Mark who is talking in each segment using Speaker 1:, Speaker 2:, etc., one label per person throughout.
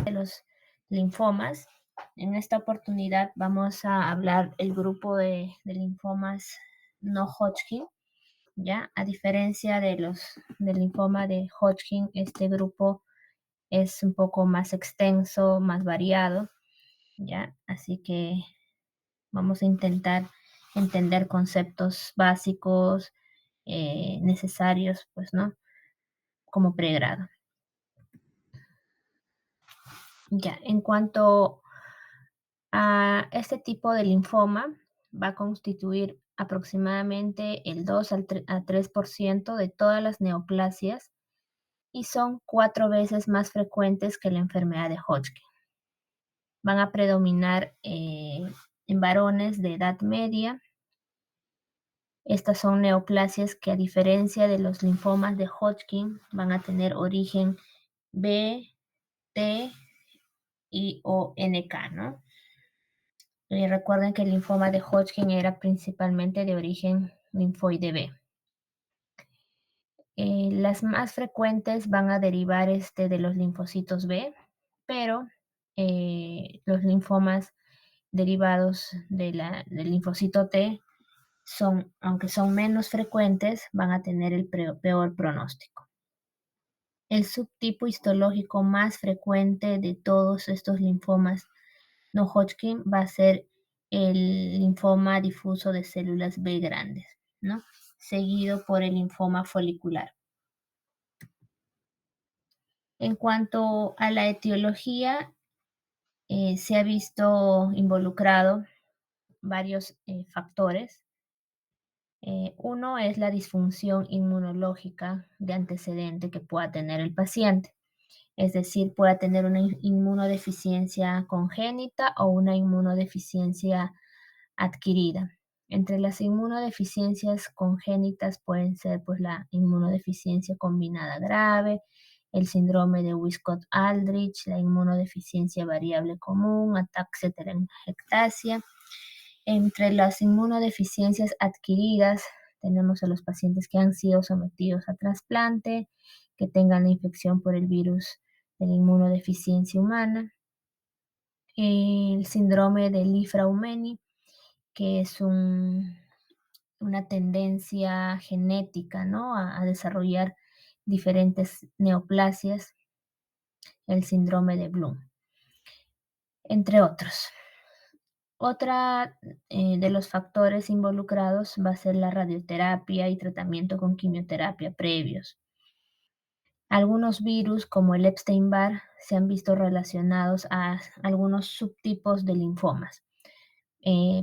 Speaker 1: de los linfomas. En esta oportunidad vamos a hablar el grupo de linfomas no Hodgkin, ¿ya? A diferencia del linfoma de Hodgkin, este grupo es un poco más extenso, más variado, ¿ya? Así que vamos a intentar entender conceptos básicos necesarios, pues, ¿no? Como pregrado. Ya, en cuanto a este tipo de linfoma, va a constituir aproximadamente el 2 a 3% de todas las neoplasias y son 4 veces más frecuentes que la enfermedad de Hodgkin. Van a predominar en varones de edad media. Estas son neoplasias que, a diferencia de los linfomas de Hodgkin, van a tener origen B, T y o NK, ¿no? Recuerden que el linfoma de Hodgkin era principalmente de origen linfoide B. Las más frecuentes van a derivar de los linfocitos B, pero los linfomas derivados del linfocito T son, aunque son menos frecuentes, van a tener el peor pronóstico. El subtipo histológico más frecuente de todos estos linfomas no Hodgkin va a ser el linfoma difuso de células B grandes, ¿no? Seguido por el linfoma folicular. En cuanto a la etiología, se ha visto involucrado varios factores. Uno es la disfunción inmunológica de antecedente que pueda tener el paciente. Es decir, pueda tener una inmunodeficiencia congénita o una inmunodeficiencia adquirida. Entre las inmunodeficiencias congénitas pueden ser, pues, la inmunodeficiencia combinada grave, el síndrome de Wiskott-Aldrich, la inmunodeficiencia variable común, ataxia telangiectasia. Entre las inmunodeficiencias adquiridas tenemos a los pacientes que han sido sometidos a trasplante, que tengan la infección por el virus de la inmunodeficiencia humana, el síndrome de Li-Fraumeni, que es una tendencia genética, ¿no? A desarrollar diferentes neoplasias, el síndrome de Bloom, entre otros. Otra de los factores involucrados va a ser la radioterapia y tratamiento con quimioterapia previos. Algunos virus, como el Epstein-Barr, se han visto relacionados a algunos subtipos de linfomas.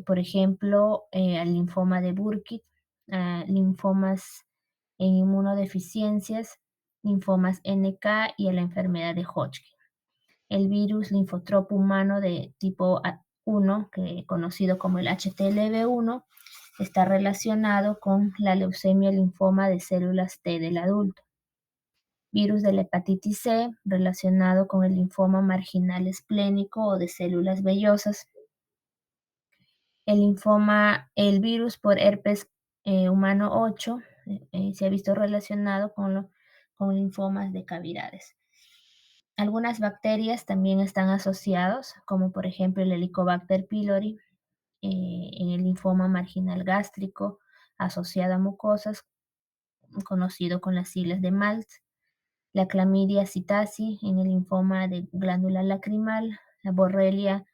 Speaker 1: Por ejemplo, al linfoma de Burkitt, linfomas en inmunodeficiencias, linfomas NK y a la enfermedad de Hodgkin. El virus linfotropo humano de tipo 1, conocido como el HTLV1, está relacionado con la leucemia linfoma de células T del adulto. Virus de la hepatitis C relacionado con el linfoma marginal esplénico o de células vellosas. El virus por herpes humano 8 se ha visto relacionado con linfomas de cavidades. Algunas bacterias también están asociados, como por ejemplo el Helicobacter pylori, en el linfoma marginal gástrico asociado a mucosas, conocido con las siglas de MALT, la Chlamydia psittaci en el linfoma de glándula lacrimal, la Borrelia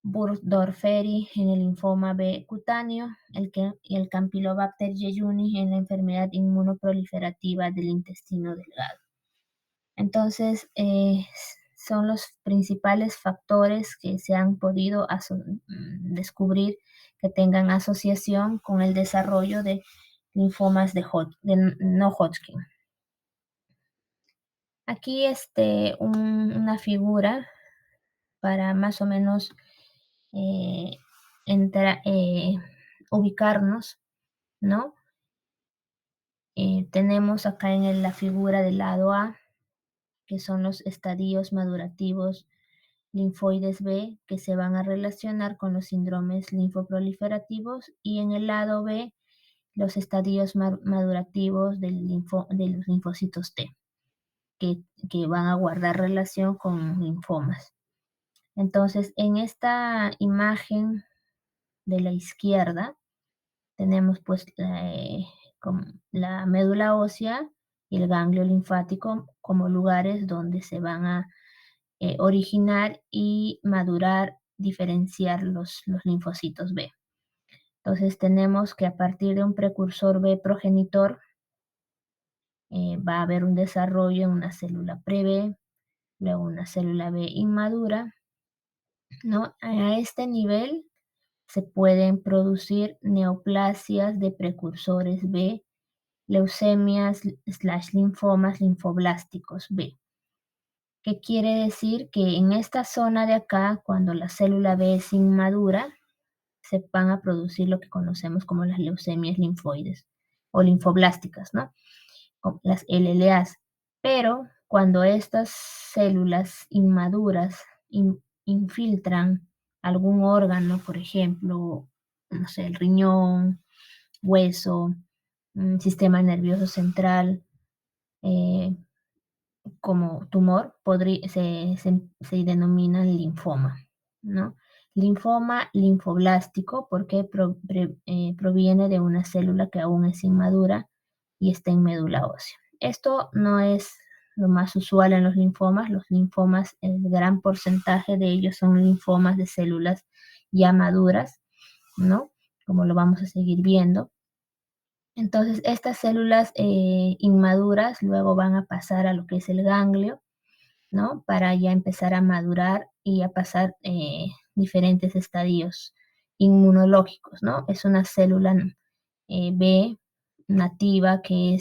Speaker 1: burgdorferi en el linfoma B cutáneo y el Campylobacter jejuni en la enfermedad inmunoproliferativa del intestino delgado. Entonces, son los principales factores que se han podido descubrir que tengan asociación con el desarrollo de linfomas de no Hodgkin. Aquí una figura para más o menos ubicarnos, ¿no? Tenemos acá en la figura del lado A, que son los estadios madurativos linfoides B, que se van a relacionar con los síndromes linfoproliferativos, y en el lado B, los estadios madurativos de los linfocitos T. que van a guardar relación con linfomas. Entonces, en esta imagen de la izquierda tenemos pues como la médula ósea y el ganglio linfático como lugares donde se van a originar y madurar, diferenciar los linfocitos B. Entonces tenemos que a partir de un precursor B progenitor va a haber un desarrollo en una célula pre-B, luego una célula B inmadura, ¿no? A este nivel se pueden producir neoplasias de precursores B, leucemias / linfomas linfoblásticos B. ¿Qué quiere decir? Que en esta zona de acá, cuando la célula B es inmadura, se van a producir lo que conocemos como las leucemias linfoides o linfoblásticas, ¿no? Las LLAs. Pero cuando estas células inmaduras infiltran algún órgano, por ejemplo, no sé, el riñón, hueso, sistema nervioso central, como tumor, se denomina linfoma, ¿no? Linfoma linfoblástico porque proviene de una célula que aún es inmadura y está en médula ósea. Esto no es lo más usual en los linfomas. Los linfomas, el gran porcentaje de ellos son linfomas de células ya maduras, ¿no? Como lo vamos a seguir viendo. Entonces, estas células inmaduras luego van a pasar a lo que es el ganglio, ¿no? Para ya empezar a madurar y a pasar diferentes estadios inmunológicos, ¿no? Es una célula B nativa que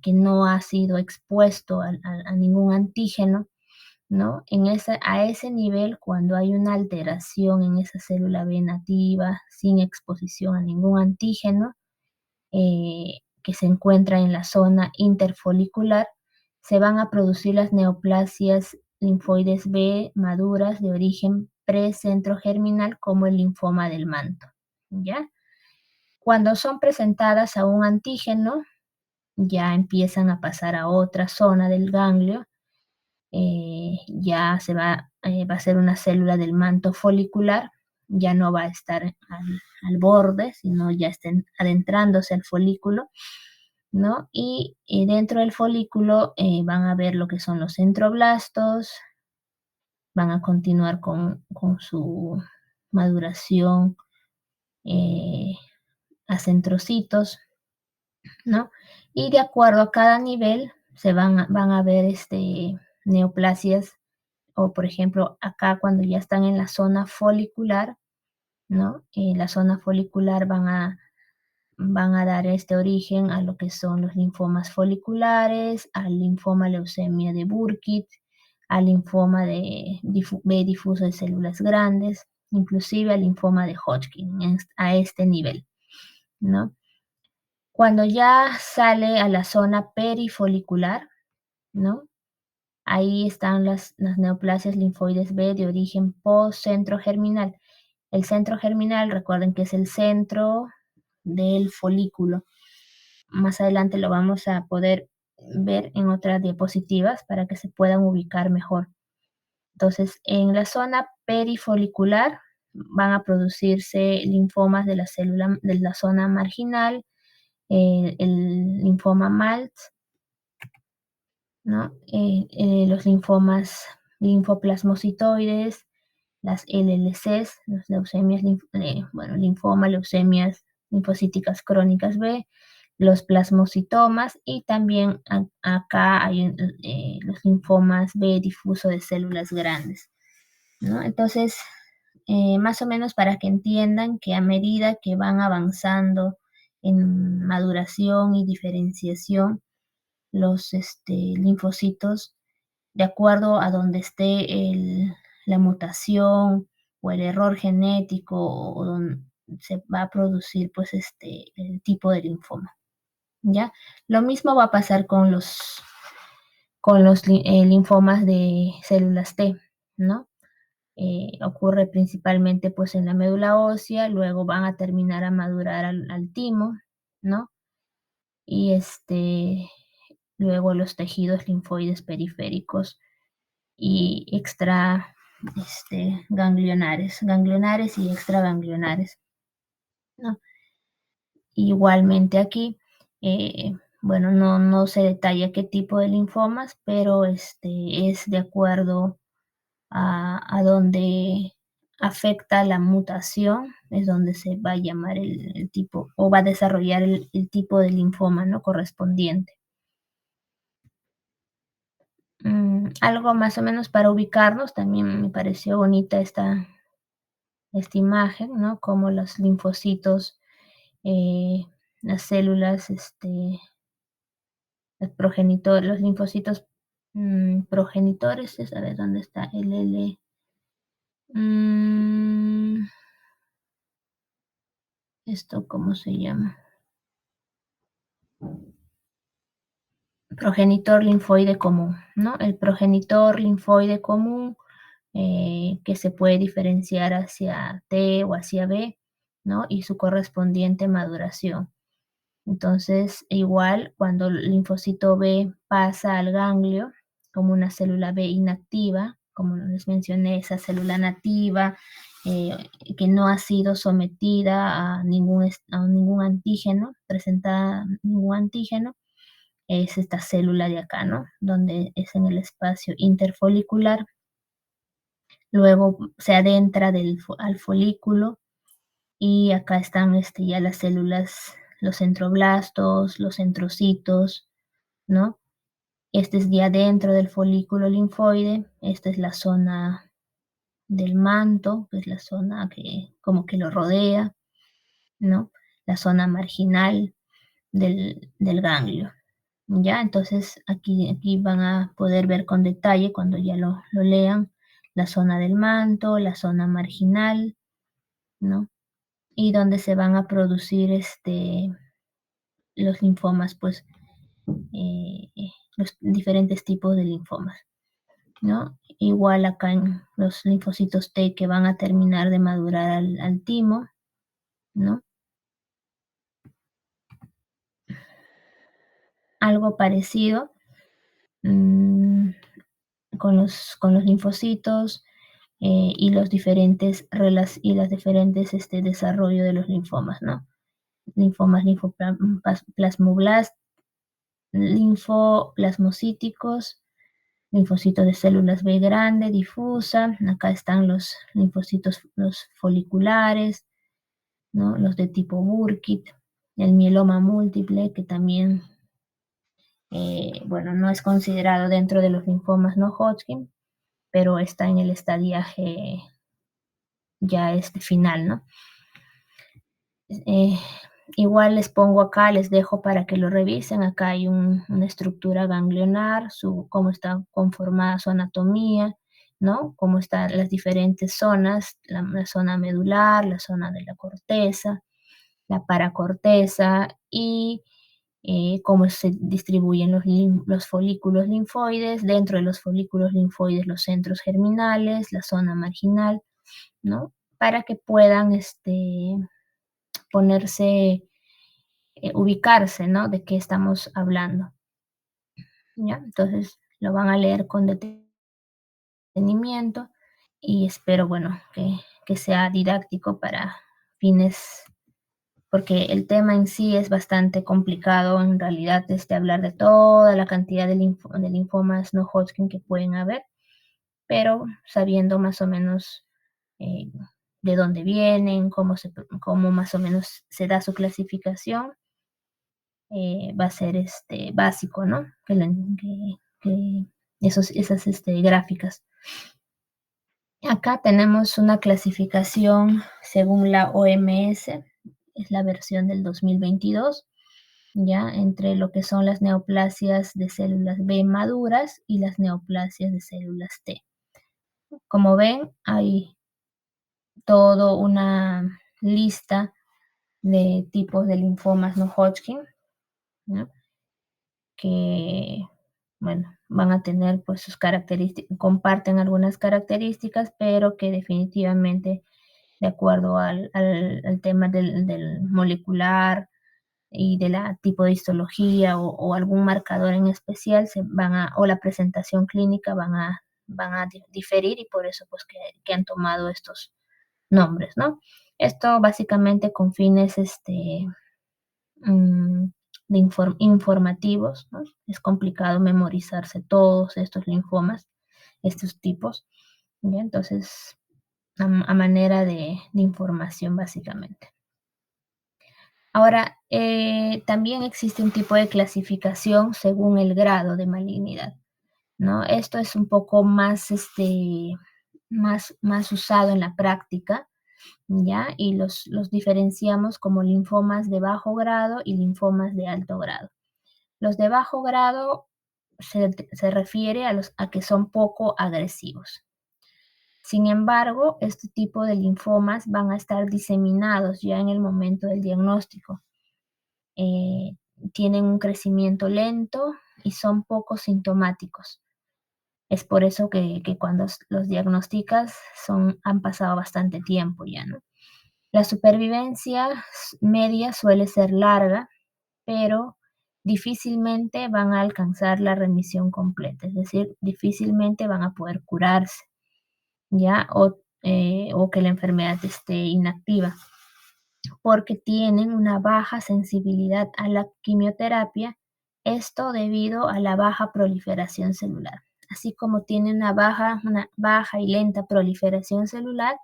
Speaker 1: no ha sido expuesto a ningún antígeno, ¿no? A ese nivel, cuando hay una alteración en esa célula B nativa sin exposición a ningún antígeno, que se encuentra en la zona interfolicular, se van a producir las neoplasias linfoides B maduras de origen precentro germinal como el linfoma del manto, ¿ya? Cuando son presentadas a un antígeno, ya empiezan a pasar a otra zona del ganglio, ya va a ser una célula del manto folicular, ya no va a estar al borde, sino ya estén adentrándose al folículo, ¿no? Y dentro del folículo van a ver lo que son los centroblastos, van a continuar con su maduración a centrocitos, ¿no? Y de acuerdo a cada nivel se van a ver neoplasias, o por ejemplo acá cuando ya están en la zona folicular, ¿no? En la zona folicular van a dar este origen a lo que son los linfomas foliculares, al linfoma leucemia de Burkitt, al linfoma de B difuso de células grandes, inclusive al linfoma de Hodgkin, a este nivel, ¿no? Cuando ya sale a la zona perifolicular, ¿no? Ahí están las neoplasias linfoides B de origen post-centro germinal. El centro germinal, recuerden que es el centro del folículo. Más adelante lo vamos a poder ver en otras diapositivas para que se puedan ubicar mejor. Entonces, en la zona perifolicular van a producirse linfomas de la zona marginal, el linfoma MALT, ¿no? Los linfomas linfoplasmocitoides, las LLCs, las leucemias, linfoma, leucemias linfocíticas crónicas B, los plasmocitomas y también acá hay los linfomas B difuso de células grandes, ¿no? Entonces, más o menos para que entiendan que a medida que van avanzando en maduración y diferenciación, los linfocitos, de acuerdo a donde esté la mutación o el error genético o donde se va a producir pues el tipo de linfoma, ¿ya? Lo mismo va a pasar con los linfomas de células T, ¿no? Ocurre principalmente pues en la médula ósea, luego van a terminar a madurar al timo, ¿no? Y luego los tejidos linfoides periféricos y extra ganglionares y extraganglionares, ¿no? Igualmente aquí, bueno, no se detalla qué tipo de linfomas, pero es de acuerdo a donde afecta la mutación, es donde se va a llamar el tipo o va a desarrollar el tipo de linfoma, ¿no? Correspondiente. Algo más o menos para ubicarnos, también me pareció bonita esta imagen, ¿no? Como los linfocitos, eh, las células, los linfocitos progenitores, a ver dónde está el L. ¿Esto cómo se llama? Progenitor linfoide común, ¿no? El progenitor linfoide común que se puede diferenciar hacia T o hacia B, ¿no? Y su correspondiente maduración. Entonces, igual cuando el linfocito B pasa al ganglio como una célula B inactiva, como les mencioné, esa célula nativa eh, que no ha sido sometida a ningún antígeno, presentada ningún antígeno, es esta célula de acá, ¿no? Donde es en el espacio interfolicular. Luego se adentra al folículo y acá están ya las células, los centroblastos, los centrocitos, ¿no? Este es ya dentro del folículo linfoide, esta es la zona del manto, que es la zona que como que lo rodea, ¿no? La zona marginal del ganglio. ¿Ya? Entonces aquí van a poder ver con detalle cuando ya lo lean la zona del manto, la zona marginal, ¿no? Y donde se van a producir los linfomas, pues los diferentes tipos de linfomas, ¿no? Igual acá en los linfocitos T que van a terminar de madurar al timo, ¿no? Algo parecido con los linfocitos y los diferentes desarrollos de los linfomas, ¿no? Linfomas linfoplasmoblastos, linfoplasmocíticos, linfocitos de células B grande, difusa, acá están los linfocitos, los foliculares, ¿no? Los de tipo Burkitt, el mieloma múltiple, que también, bueno, no es considerado dentro de los linfomas no Hodgkin, pero está en el estadiaje ya final, ¿no? Eh, Igual les pongo acá, les dejo para que lo revisen. Acá hay una estructura ganglionar, cómo está conformada su anatomía, ¿no? Cómo están las diferentes zonas, la zona medular, la zona de la corteza, la paracorteza y cómo se distribuyen los folículos linfoides, dentro de los folículos linfoides los centros germinales, la zona marginal, ¿no? Para que puedan ponerse, ubicarse, ¿no? De qué estamos hablando, ¿ya? Entonces lo van a leer con detenimiento y espero, bueno, que sea didáctico para fines, porque el tema en sí es bastante complicado, en realidad, hablar de toda la cantidad de linfomas no Hodgkin que pueden haber, pero sabiendo más o menos eh, de dónde vienen, cómo más o menos se da su clasificación, va a ser básico, ¿no? Que esas gráficas. Acá tenemos una clasificación según la OMS, es la versión del 2022, ya entre lo que son las neoplasias de células B maduras y las neoplasias de células T. Como ven, hay toda una lista de tipos de linfomas no Hodgkin, ¿no? Que, bueno, van a tener pues sus características, comparten algunas características, pero que definitivamente, de acuerdo al tema del molecular, y de la tipo de histología o algún marcador en especial o la presentación clínica van a diferir y por eso pues que han tomado estos nombres, ¿no? Esto básicamente con fines mm, informativos, ¿no? Es complicado memorizarse todos estos linfomas, estos tipos, ¿ya? Entonces, a manera de información básicamente. Ahora, también existe un tipo de clasificación según el grado de malignidad, ¿no? Esto es un poco más, más usado en la práctica, ¿ya? Y los diferenciamos como linfomas de bajo grado y linfomas de alto grado. Los de bajo grado se refiere a que son poco agresivos. Sin embargo, este tipo de linfomas van a estar diseminados ya en el momento del diagnóstico. Eh, Tienen un crecimiento lento y son poco sintomáticos. Es por eso que cuando los diagnosticas han pasado bastante tiempo ya, ¿no? La supervivencia media suele ser larga, pero difícilmente van a alcanzar la remisión completa, es decir, difícilmente van a poder curarse, ¿ya? O que la enfermedad esté inactiva, porque tienen una baja sensibilidad a la quimioterapia, esto debido a la baja proliferación celular. Así como tienen una baja y lenta proliferación celular,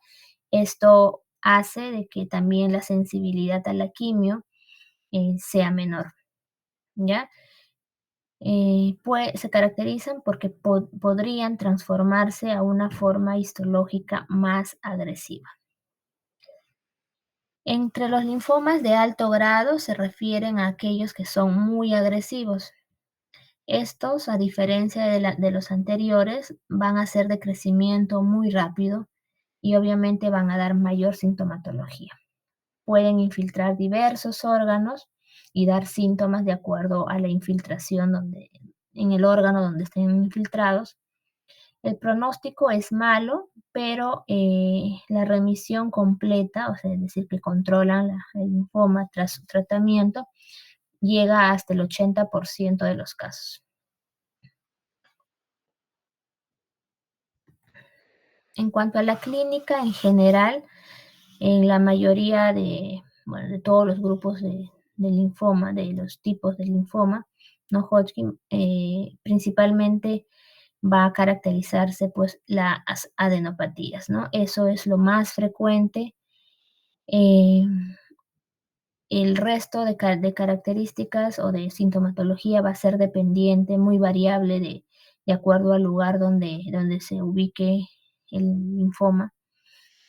Speaker 1: esto hace de que también la sensibilidad a la quimio sea menor, ¿ya? Se caracterizan porque podrían transformarse a una forma histológica más agresiva. Entre los linfomas de alto grado se refieren a aquellos que son muy agresivos. Estos, a diferencia de los anteriores, van a ser de crecimiento muy rápido y obviamente van a dar mayor sintomatología. Pueden infiltrar diversos órganos y dar síntomas de acuerdo a la infiltración en el órgano donde estén infiltrados. El pronóstico es malo, pero la remisión completa, o sea, es decir, que controlan el linfoma tras su tratamiento, llega hasta el 80% de los casos. En cuanto a la clínica en general, en la mayoría de todos los grupos de linfoma, de los tipos de linfoma, no Hodgkin, principalmente va a caracterizarse pues las adenopatías, ¿no? Eso es lo más frecuente. Eh, el resto de características o de sintomatología va a ser dependiente, muy variable de acuerdo al lugar donde se ubique el linfoma,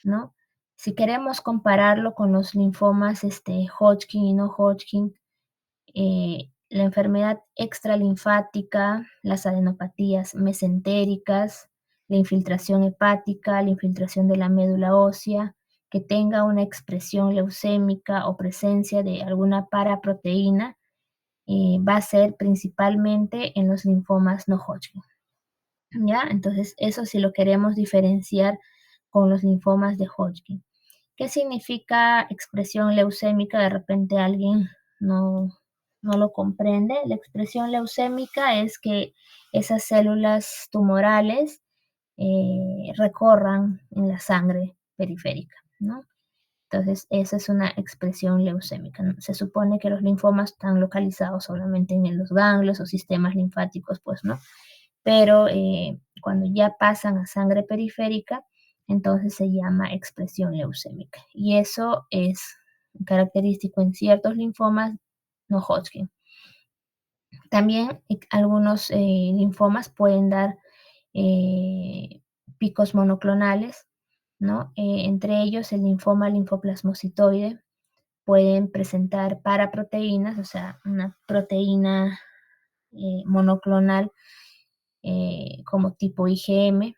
Speaker 1: ¿no? Si queremos compararlo con los linfomas Hodgkin y no Hodgkin, la enfermedad extralinfática, las adenopatías mesentéricas, la infiltración hepática, la infiltración de la médula ósea, que tenga una expresión leucémica o presencia de alguna paraproteína, va a ser principalmente en los linfomas no Hodgkin. ¿Ya? Entonces, eso sí lo queremos diferenciar con los linfomas de Hodgkin. ¿Qué significa expresión leucémica? De repente alguien no, no lo comprende. La expresión leucémica es que esas células tumorales recorran en la sangre periférica, ¿no? Entonces, esa es una expresión leucémica, ¿no? Se supone que los linfomas están localizados solamente en los ganglios o sistemas linfáticos, pues, ¿no? Pero cuando ya pasan a sangre periférica, entonces se llama expresión leucémica. Y eso es característico en ciertos linfomas no Hodgkin. También algunos linfomas pueden dar picos monoclonales, ¿no? Entre ellos el linfoma linfoplasmocitoide pueden presentar paraproteínas, o sea, una proteína monoclonal como tipo IgM,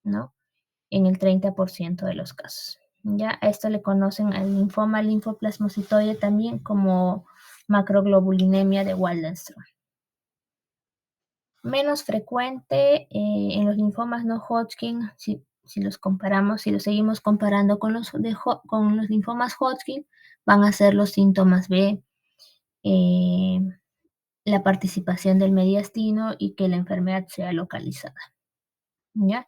Speaker 1: ¿no? En el 30% de los casos. Ya a esto le conocen al linfoma linfoplasmocitoide también como macroglobulinemia de Waldenström. Menos frecuente en los linfomas no Hodgkin, si los comparamos, si los seguimos comparando con los linfomas Hodgkin, van a ser los síntomas B, eh, la participación del mediastino y que la enfermedad sea localizada, ¿ya?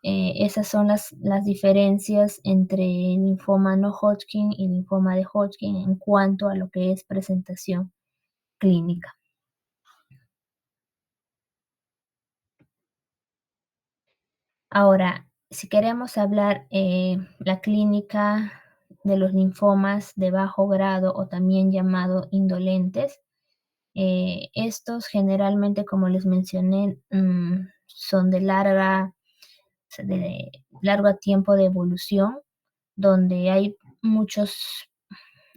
Speaker 1: Esas son las diferencias entre el linfoma no Hodgkin y el linfoma de Hodgkin en cuanto a lo que es presentación clínica. Ahora, si queremos hablar la clínica de los linfomas de bajo grado o también llamado indolentes, estos generalmente, como les mencioné, son de largo tiempo de evolución, donde hay muchos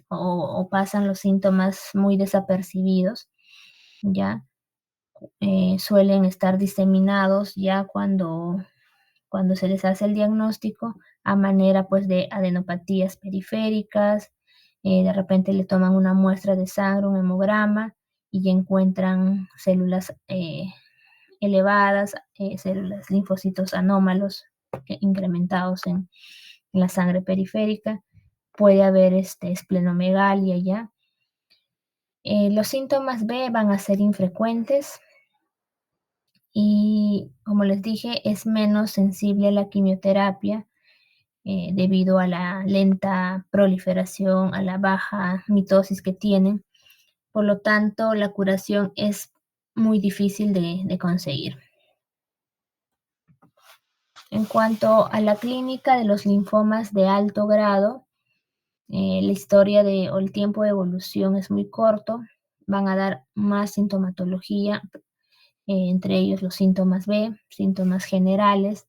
Speaker 1: o pasan los síntomas muy desapercibidos, ¿ya? Suelen estar diseminados ya cuando se les hace el diagnóstico a manera pues de adenopatías periféricas, de repente le toman una muestra de sangre, un hemograma, y encuentran células elevadas, células, linfocitos anómalos incrementados en la sangre periférica. Puede haber esplenomegalia ya. Los síntomas B van a ser infrecuentes y, como les dije, es menos sensible a la quimioterapia debido a la lenta proliferación, a la baja mitosis que tienen. Por lo tanto, la curación es muy difícil de conseguir. En cuanto a la clínica de los linfomas de alto grado, la historia o el tiempo de evolución es muy corto, van a dar más sintomatología, entre ellos los síntomas B, síntomas generales.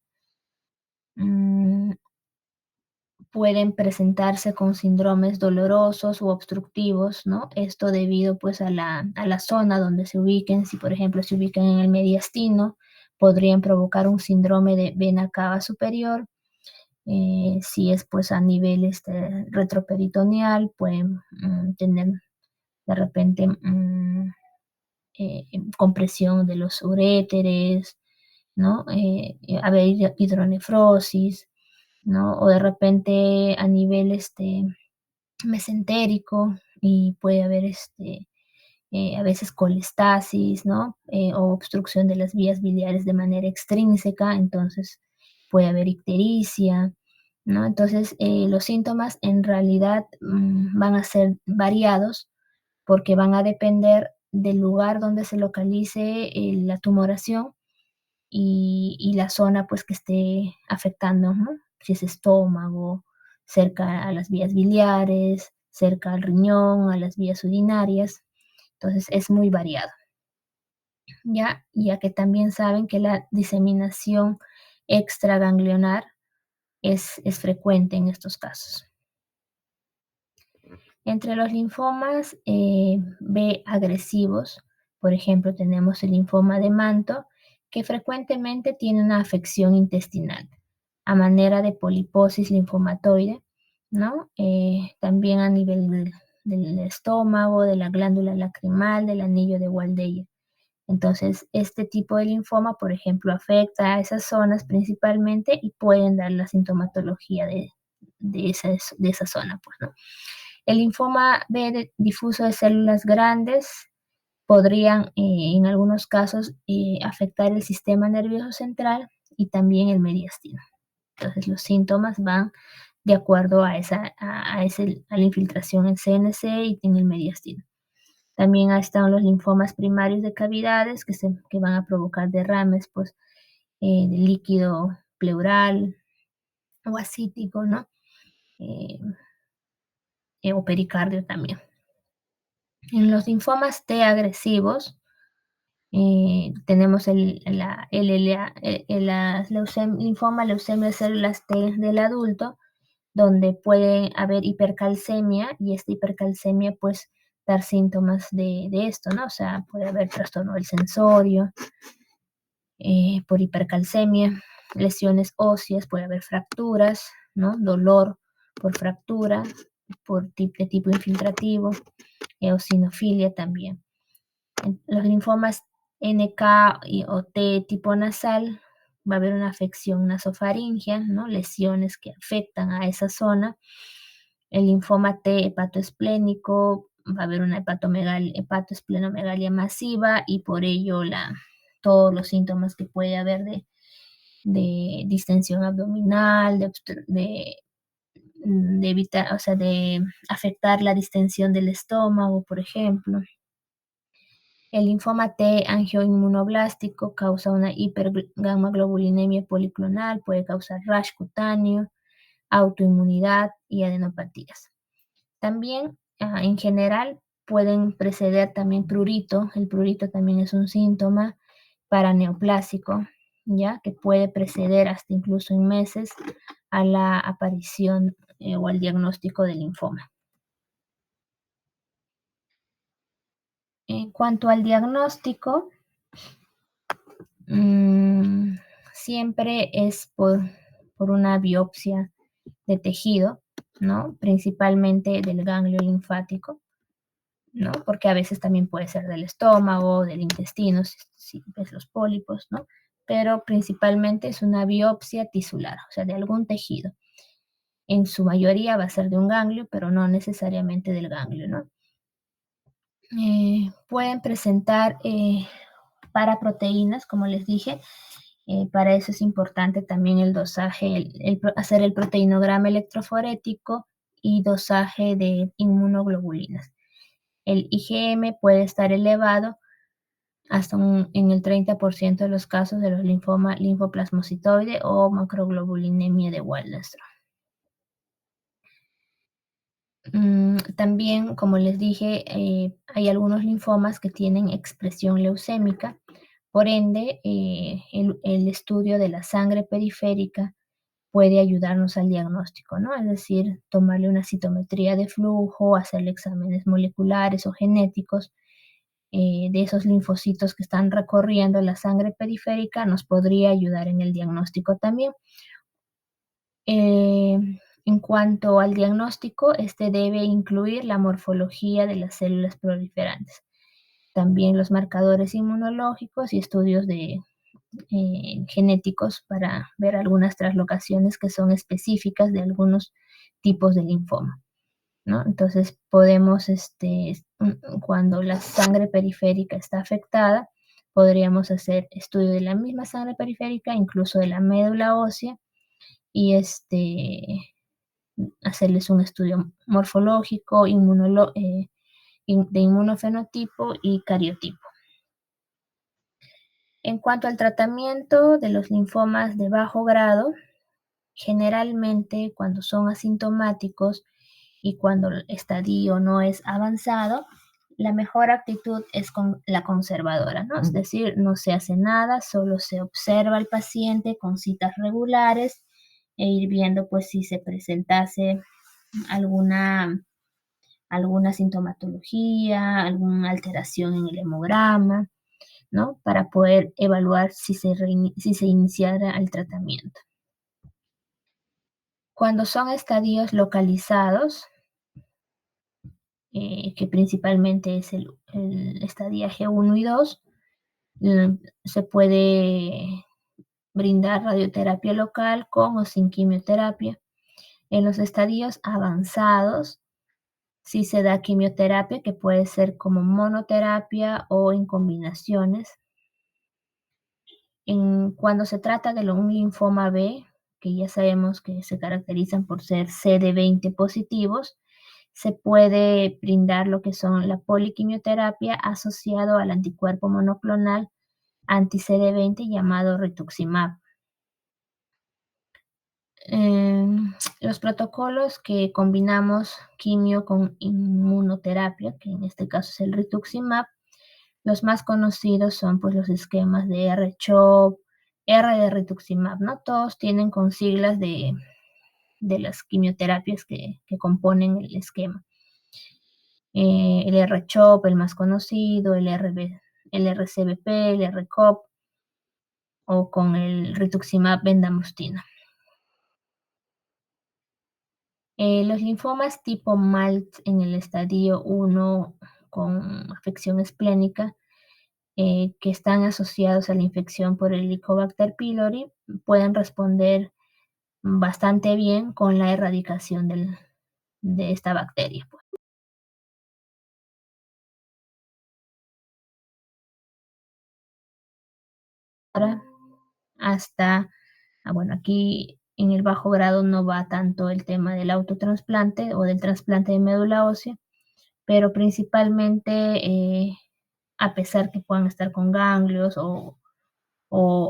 Speaker 1: Mm, Pueden presentarse con síndromes dolorosos u obstructivos, ¿no? Esto debido pues a la zona donde se ubiquen. Si por ejemplo se ubican en el mediastino, podrían provocar un síndrome de vena cava superior. Si es pues a nivel retroperitoneal, pueden tener de repente compresión de los uréteres, ¿no? Haber hidronefrosis, ¿no? O de repente a nivel mesentérico, y puede haber a veces colestasis, ¿no? O obstrucción de las vías biliares de manera extrínseca, entonces puede haber ictericia, ¿no? Entonces, los síntomas en realidad van a ser variados porque van a depender del lugar donde se localice la tumoración y la zona pues que esté afectando, ¿no? Si es estómago, cerca a las vías biliares, cerca al riñón, a las vías urinarias. Entonces es muy variado, ya que también saben que la diseminación extraganglionar es frecuente en estos casos. Entre los linfomas B agresivos, por ejemplo, tenemos el linfoma de manto, que frecuentemente tiene una afección intestinal, a manera de poliposis linfomatoide, ¿no? También a nivel del estómago, de la glándula lacrimal, del anillo de Waldeyer. Entonces, este tipo de linfoma, por ejemplo, afecta a esas zonas principalmente y pueden dar la sintomatología de esa zona, pues, ¿no? El linfoma B difuso de células grandes podrían, en algunos casos, afectar el sistema nervioso central y también el mediastino. Entonces, los síntomas van de acuerdo a la infiltración en CNC y en el mediastino. También están los linfomas primarios de cavidades que van a provocar derrames pues, de líquido pleural o ascítico, ¿no? Eh, o pericardio también. En los linfomas T agresivos tenemos linfoma leucemia de células T del adulto, donde puede haber hipercalcemia y esta hipercalcemia pues dar síntomas de esto, ¿no? O sea, puede haber trastorno del sensorio por hipercalcemia, lesiones óseas, puede haber fracturas, ¿no? Dolor por fractura, de tipo infiltrativo, eosinofilia también. Los linfomas NK o T tipo nasal, va a haber una afección nasofaringea, ¿no? Lesiones que afectan a esa zona. El linfoma T hepatoesplénico va a haber una hepatoesplenomegalia masiva y por ello todos los síntomas que puede haber de distensión abdominal, de evitar, o sea, de afectar la distensión del estómago, por ejemplo. El linfoma T angioinmunoblástico causa una hipergammaglobulinemia policlonal, puede causar rash cutáneo, autoinmunidad y adenopatías. También, en general, pueden preceder también prurito. El prurito también es un síntoma paraneoplásico, ¿ya? Que puede preceder hasta incluso en meses a la aparición o al diagnóstico del linfoma. En cuanto al diagnóstico, siempre es por una biopsia de tejido, ¿no? Principalmente del ganglio linfático, ¿no? Porque a veces también puede ser del estómago, del intestino, si ves los pólipos, ¿no? Pero principalmente es una biopsia tisular, o sea, de algún tejido. En su mayoría va a ser de un ganglio, pero no necesariamente del ganglio, ¿no? Pueden presentar paraproteínas, como les dije. Para eso es importante también el dosaje, hacer el proteinograma electroforético y dosaje de inmunoglobulinas. El IgM puede estar elevado hasta en el 30% de los casos de los linfomas linfoplasmocitoide o macroglobulinemia de Waldenström. También, como les dije, hay algunos linfomas que tienen expresión leucémica. Por ende, el estudio de la sangre periférica puede ayudarnos al diagnóstico, ¿no? Es decir, tomarle una citometría de flujo, hacerle exámenes moleculares o genéticos de esos linfocitos que están recorriendo la sangre periférica, nos podría ayudar en el diagnóstico también. En cuanto al diagnóstico, este debe incluir la morfología de las células proliferantes, también los marcadores inmunológicos y estudios genéticos para ver algunas traslocaciones que son específicas de algunos tipos de linfoma, ¿no? Entonces podemos, cuando la sangre periférica está afectada, podríamos hacer estudio de la misma sangre periférica, incluso de la médula ósea, y hacerles un estudio morfológico, de inmunofenotipo y cariotipo. En cuanto al tratamiento de los linfomas de bajo grado, generalmente cuando son asintomáticos y cuando el estadio no es avanzado, la mejor actitud es la conservadora, ¿no? Es decir, no se hace nada, solo se observa al paciente con citas regulares e ir viendo pues si se presentase alguna sintomatología, alguna alteración en el hemograma, ¿no? Para poder evaluar si se iniciara el tratamiento. Cuando son estadios localizados, que principalmente es el estadio G1 y 2, se puede brindar radioterapia local con o sin quimioterapia. En los estadios avanzados, sí se da quimioterapia, que puede ser como monoterapia o en combinaciones. Cuando se trata de un linfoma B, que ya sabemos que se caracterizan por ser CD20 positivos, se puede brindar lo que son la poliquimioterapia asociado al anticuerpo monoclonal anti-CD20 llamado rituximab. Los protocolos que combinamos quimio con inmunoterapia, que en este caso es el rituximab, los más conocidos son pues los esquemas de R-CHOP, R de rituximab, ¿no? Todos tienen con siglas de las quimioterapias que componen el esquema. El R-CHOP, el más conocido, el RCBP, el R-COP, o con el rituximab bendamustine. Los linfomas tipo MALT en el estadio 1 con afección esplénica, que están asociados a la infección por el Helicobacter pylori, pueden responder bastante bien con la erradicación de esta bacteria. hasta, bueno, aquí en el bajo grado no va tanto el tema del autotrasplante o del trasplante de médula ósea, pero principalmente, a pesar que puedan estar con ganglios o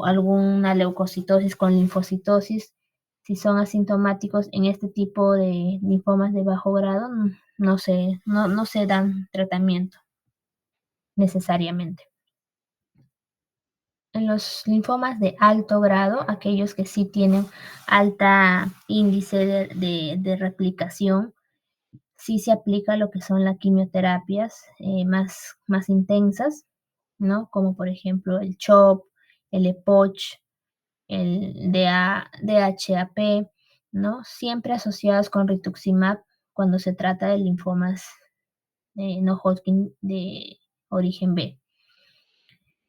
Speaker 1: alguna leucocitosis con linfocitosis, si son asintomáticos en este tipo de linfomas de bajo grado, no se dan tratamiento necesariamente. En los linfomas de alto grado, aquellos que sí tienen alta índice de replicación, sí se aplica lo que son las quimioterapias más intensas, ¿no? Como por ejemplo el CHOP, el EPOCH, el DHAP, ¿no? Siempre asociados con rituximab cuando se trata de linfomas no Hodgkin de origen B.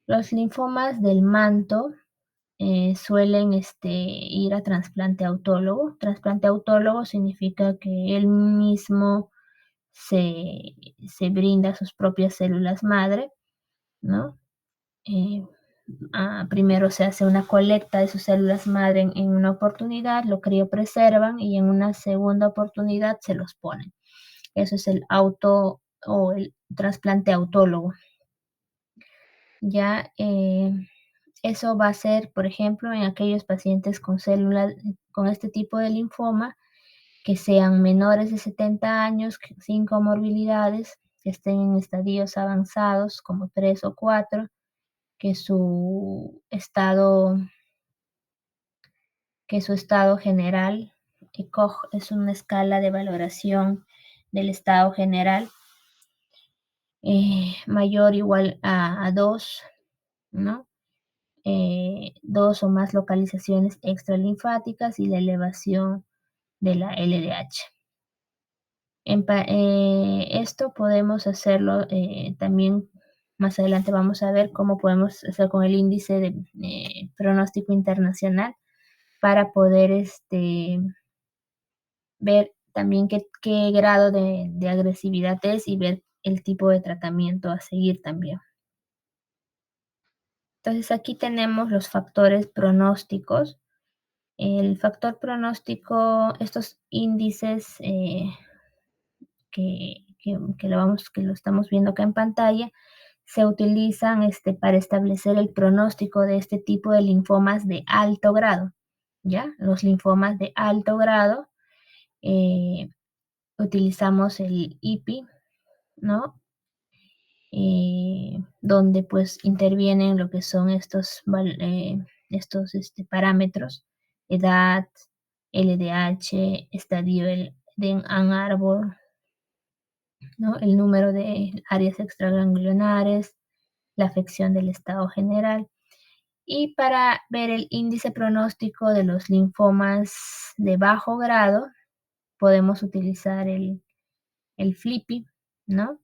Speaker 1: Los linfomas del manto suelen ir a trasplante autólogo. Trasplante autólogo significa que él mismo se brinda sus propias células madre, ¿no? Primero se hace una colecta de sus células madre en una oportunidad, lo criopreservan y en una segunda oportunidad se los ponen. Eso es el auto o el trasplante autólogo. Ya eso va a ser, por ejemplo, en aquellos pacientes con células con este tipo de linfoma que sean menores de 70 años, sin comorbilidades, que estén en estadios avanzados como 3 o 4, que su estado general, ECOG es una escala de valoración del estado general, mayor o igual a 2, ¿no? 2 o más localizaciones extralinfáticas y la elevación de la LDH. Esto podemos hacerlo también, más adelante vamos a ver cómo podemos hacer con el índice de pronóstico internacional para poder ver también qué grado de agresividad es y ver el tipo de tratamiento a seguir también. Entonces aquí tenemos los factores pronósticos. El factor pronóstico, estos índices que lo estamos viendo acá en pantalla, se utilizan para establecer el pronóstico de este tipo de linfomas de alto grado, ¿ya? Los linfomas de alto grado, utilizamos el IPI, ¿no? Donde pues intervienen lo que son estos parámetros, edad, LDH, estadio de Ann Arbor, ¿no? El número de áreas extraganglionares, la afección del estado general. Y para ver el índice pronóstico de los linfomas de bajo grado, podemos utilizar el FLIPI, ¿no?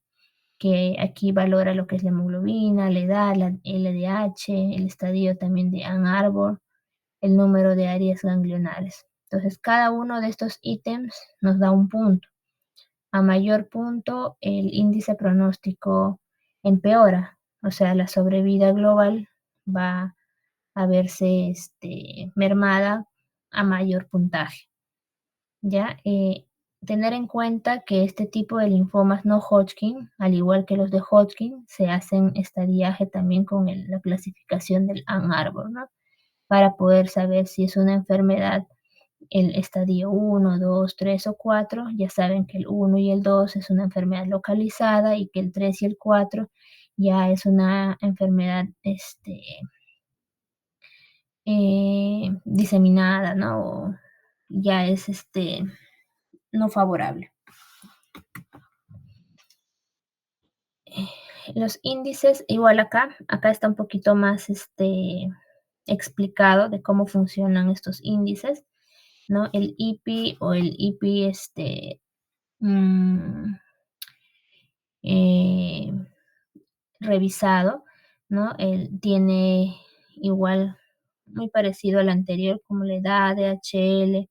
Speaker 1: Que aquí valora lo que es la hemoglobina, la edad, la LDH, el estadio también de Ann Arbor, el número de áreas ganglionares. Entonces, cada uno de estos ítems nos da un punto. A mayor punto, el índice pronóstico empeora, o sea, la sobrevida global va a verse mermada a mayor puntaje. ¿Ya? Tener en cuenta que este tipo de linfomas no Hodgkin, al igual que los de Hodgkin, se hacen estadiaje también con la clasificación del Ann Arbor, ¿no? Para poder saber si es una enfermedad el estadio 1, 2, 3 o 4, ya saben que el 1 y el 2 es una enfermedad localizada y que el 3 y el 4 ya es una enfermedad diseminada, ¿no? O ya es no favorable. Los índices, igual acá está un poquito más explicado de cómo funcionan estos índices, ¿no? El IPI o el IPI eh, revisado, ¿no? Tiene igual muy parecido al anterior, como la edad de HL,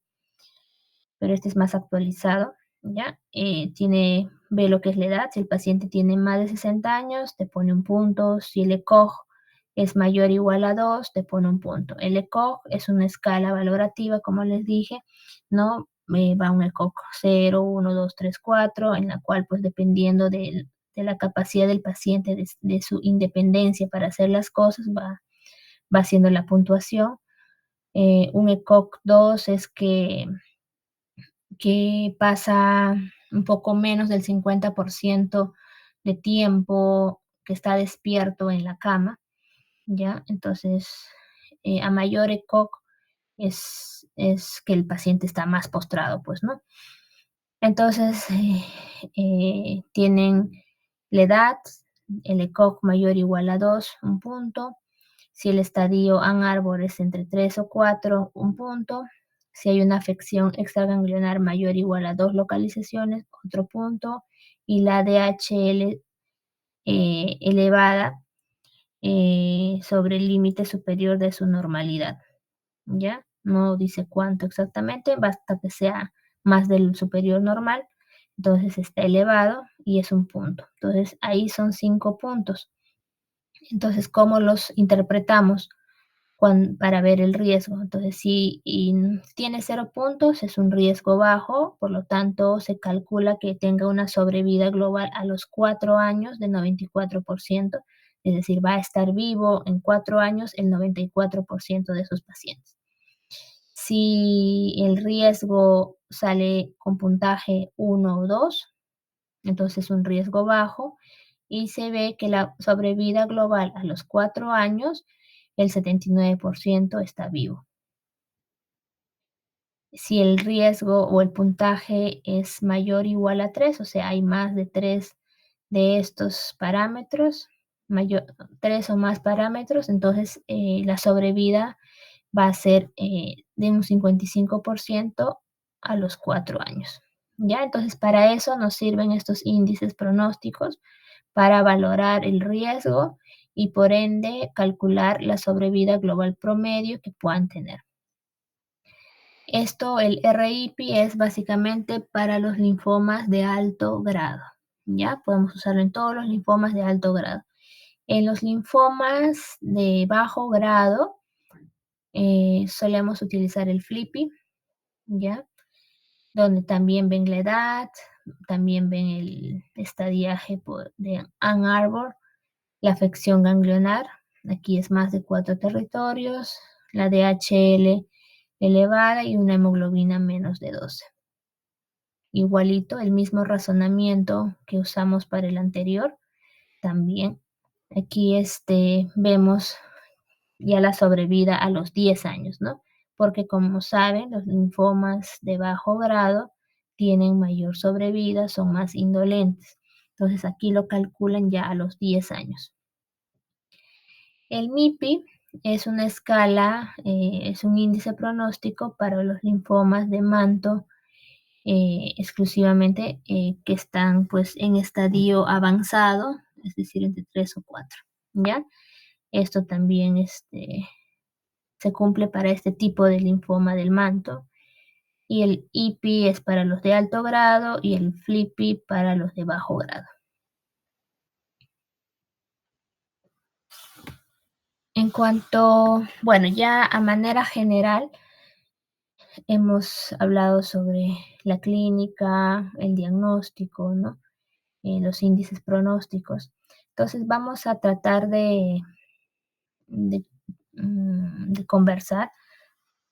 Speaker 1: pero este es más actualizado, ¿ya? Ve lo que es la edad, si el paciente tiene más de 60 años, te pone un punto, si el ECOG es mayor o igual a 2, te pone un punto. El ECOG es una escala valorativa, como les dije, ¿no? Va un ECOG 0, 1, 2, 3, 4, en la cual, pues, dependiendo de la capacidad del paciente, de su independencia para hacer las cosas, va haciendo la puntuación. Un ECOG 2 es que pasa un poco menos del 50% de tiempo que está despierto en la cama, ¿ya? Entonces, a mayor ECOG es que el paciente está más postrado, pues, ¿no? Entonces, tienen la edad, el ECOG mayor o igual a 2, un punto. Si el estadio Ann Arbor es entre 3 o 4, un punto. Si hay una afección extraganglionar mayor o igual a 2 localizaciones, otro punto. Y la DHL elevada sobre el límite superior de su normalidad, ¿ya? No dice cuánto exactamente, basta que sea más del superior normal, entonces está elevado y es un punto. Entonces ahí son 5 puntos. Entonces, ¿cómo los interpretamos para ver el riesgo? Entonces, si tiene 0 puntos, es un riesgo bajo, por lo tanto, se calcula que tenga una sobrevida global a los 4 años de 94%, es decir, va a estar vivo en 4 años el 94% de sus pacientes. Si el riesgo sale con puntaje 1 o 2, entonces es un riesgo bajo y se ve que la sobrevida global a los 4 años, el 79% está vivo. Si el riesgo o el puntaje es mayor o igual a 3, o sea, hay más de 3 de estos parámetros, 3 o más parámetros, entonces la sobrevida va a ser de un 55% a los 4 años. ¿Ya? Entonces, para eso nos sirven estos índices pronósticos, para valorar el riesgo y, por ende, calcular la sobrevida global promedio que puedan tener. Esto, el RIPI, es básicamente para los linfomas de alto grado. ¿Ya? Podemos usarlo en todos los linfomas de alto grado. En los linfomas de bajo grado, solemos utilizar el FLIPI, ¿ya? Donde también ven la edad, también ven el estadiaje de Ann Arbor, la afección ganglionar, aquí es más de 4 territorios, la DHL elevada y una hemoglobina menos de 12. Igualito, el mismo razonamiento que usamos para el anterior, también. Aquí vemos ya la sobrevida a los 10 años, ¿no? Porque, como saben, los linfomas de bajo grado tienen mayor sobrevida, son más indolentes. Entonces aquí lo calculan ya a los 10 años. El MIPI es una escala, es un índice pronóstico para los linfomas de manto exclusivamente que están, pues, en estadio avanzado, es decir, entre 3 o 4, ¿ya? Esto también se cumple para este tipo de linfoma del manto. Y el IPI es para los de alto grado y el FLIPI para los de bajo grado. En cuanto, bueno, ya a manera general, hemos hablado sobre la clínica, el diagnóstico, ¿no? Los índices pronósticos. Entonces vamos a tratar de conversar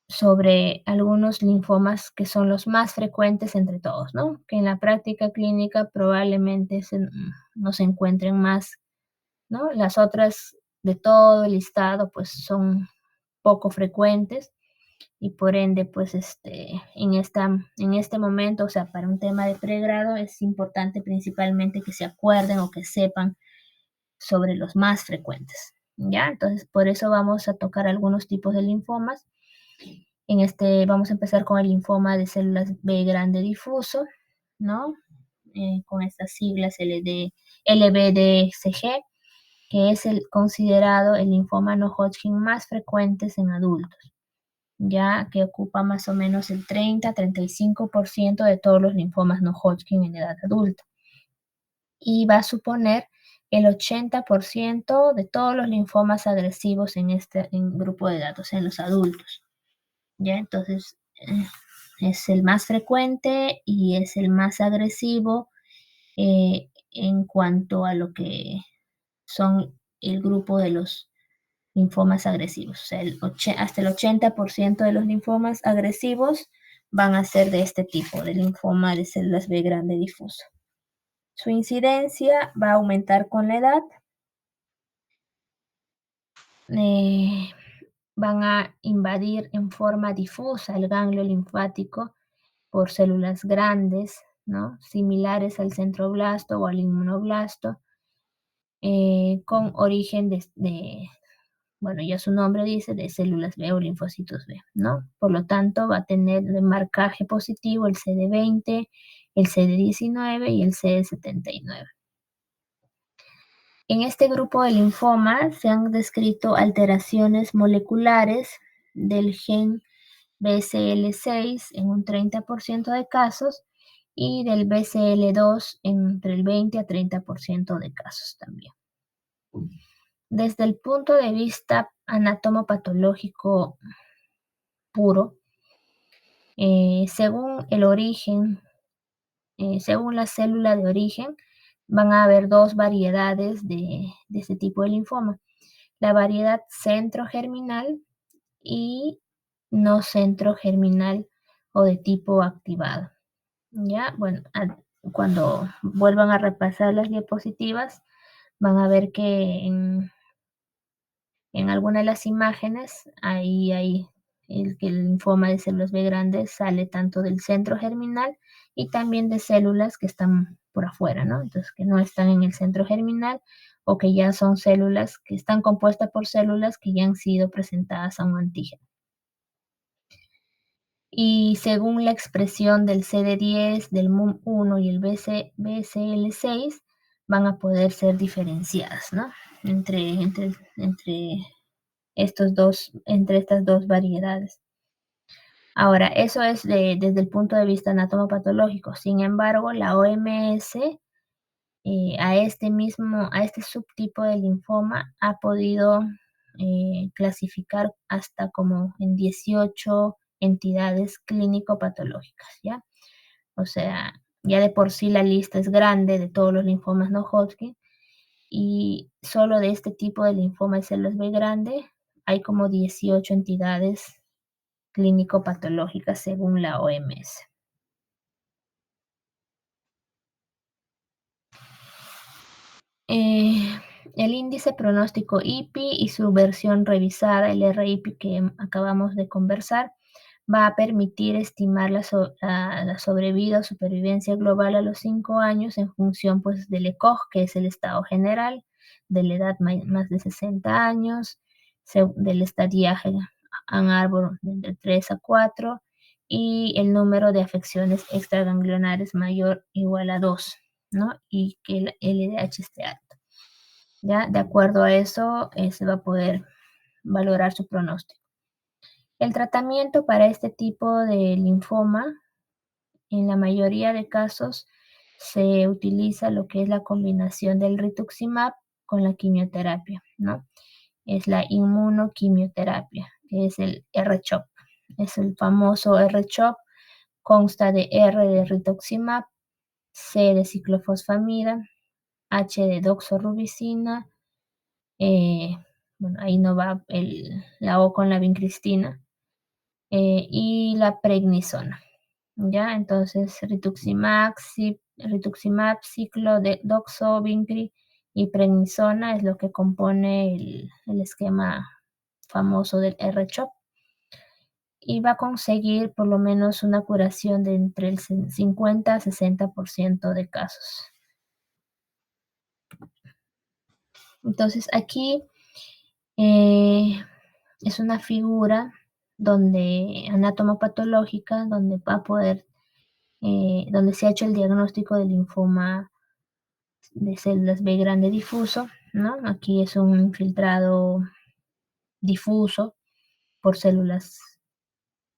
Speaker 1: sobre algunos linfomas que son los más frecuentes entre todos, ¿no? Que en la práctica clínica probablemente no se encuentren más, ¿no? Las otras de todo el listado, pues, son poco frecuentes y, por ende, pues, en este momento, o sea, para un tema de pregrado, es importante principalmente que se acuerden o que sepan sobre los más frecuentes, ¿ya? Entonces, por eso vamos a tocar algunos tipos de linfomas. Vamos a empezar con el linfoma de células B grande difuso, ¿no? Con estas siglas LBDCG, que es considerado el linfoma no Hodgkin más frecuente en adultos, ya que ocupa más o menos el 30-35% de todos los linfomas no Hodgkin en edad adulta. Y va a suponer el 80% de todos los linfomas agresivos en este grupo de edad, o sea, en los adultos. ¿Ya? Entonces, es el más frecuente y es el más agresivo en cuanto a lo que son el grupo de los linfomas agresivos. O sea, hasta el 80% de los linfomas agresivos van a ser de este tipo, de linfoma de células B grande difuso. Su incidencia va a aumentar con la edad. Van a invadir en forma difusa el ganglio linfático por células grandes, ¿no? Similares al centroblasto o al inmunoblasto, con origen bueno, ya su nombre dice, de células B o linfocitos B, ¿no? Por lo tanto, va a tener de marcaje positivo el CD20, el CD19 y el CD79. En este grupo de linfoma se han descrito alteraciones moleculares del gen BCL6 en un 30% de casos y del BCL2 entre el 20 a 30% de casos también. Desde el punto de vista anatomopatológico puro, según el origen, según la célula de origen, van a haber dos variedades de este tipo de linfoma. La variedad centrogerminal y no centrogerminal o de tipo activado. Ya, bueno, cuando vuelvan a repasar las diapositivas, van a ver que en alguna de las imágenes, ahí hay que el linfoma de células B grandes sale tanto del centro germinal y también de células que están por afuera, ¿no? Entonces, que no están en el centro germinal o que ya son células que están compuestas por células que ya han sido presentadas a un antígeno. Y según la expresión del CD10, del MUM1 y el BCL6, van a poder ser diferenciadas, ¿no? Entre estas dos variedades. Ahora, eso es desde el punto de vista anatomopatológico. Sin embargo, la OMS a este subtipo de linfoma ha podido clasificar hasta como en 18 entidades clínico-patológicas, ¿ya? O sea, ya de por sí la lista es grande de todos los linfomas no Hodgkin y solo de este tipo de linfoma de células B grande hay como 18 entidades clínico-patológicas según la OMS. El índice pronóstico IPI y su versión revisada, el RIPI que acabamos de conversar, va a permitir estimar la sobrevida o supervivencia global a los 5 años en función pues, del ECOG, que es el estado general, de la edad más de 60 años, del estadiaje Ann Arbor de 3 a 4 y el número de afecciones extraganglionares mayor o igual a 2, ¿no? Y que el LDH esté alto. ¿Ya? De acuerdo a eso, se va a poder valorar su pronóstico. El tratamiento para este tipo de linfoma, en la mayoría de casos, se utiliza lo que es la combinación del rituximab con la quimioterapia, ¿no? Es la inmunoquimioterapia, que es el R-CHOP. Es el famoso R-CHOP, consta de R de rituximab, C de ciclofosfamida, H de doxorubicina, bueno, ahí no va la O con la vincristina, y la prednisona, ¿ya? Entonces, rituximab, ciclo de doxo, vincri y prednisona es lo que compone el esquema famoso del R-CHOP y va a conseguir por lo menos una curación de entre el 50 a 60% de casos. Entonces, aquí es una figura donde anatomopatológica, donde va a poder, donde se ha hecho el diagnóstico del linfoma de células B grande difuso, ¿no? Aquí es un infiltrado difuso por células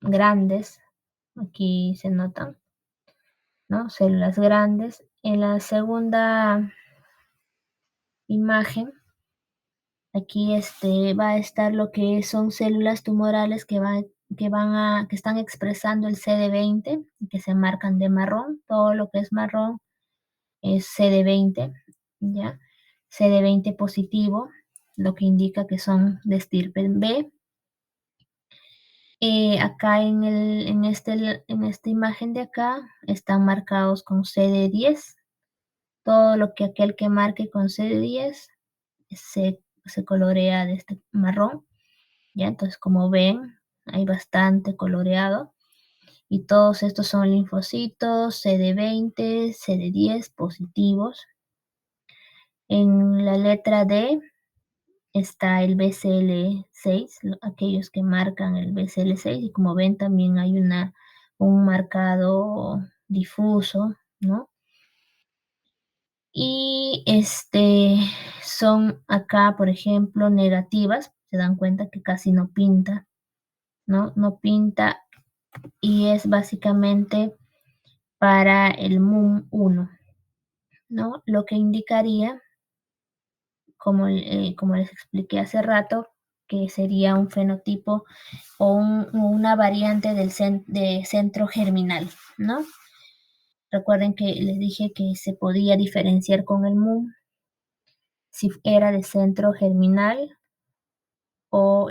Speaker 1: grandes, aquí se notan, ¿no? Células grandes. En la segunda imagen, aquí va a estar lo que son células tumorales que están expresando el CD20 y que se marcan de marrón. Todo lo que es marrón es CD20, ¿ya? CD20 positivo, lo que indica que son de estirpe B. Acá en esta imagen de acá están marcados con CD10. Todo lo que aquel que marque con CD10 se colorea de este marrón, ¿ya? Entonces, como ven, hay bastante coloreado. Y todos estos son linfocitos CD20, CD10 positivos. En la letra D está el BCL6, aquellos que marcan el BCL6, y como ven también hay un marcado difuso, ¿no? Y son acá, por ejemplo, negativas, se dan cuenta que casi no pinta, ¿no? No pinta, y es básicamente para el MUM1, ¿no? Lo que indicaría, como les expliqué hace rato, que sería un fenotipo o una variante de centro germinal, ¿no? Recuerden que les dije que se podía diferenciar con el MUM si era de centro germinal o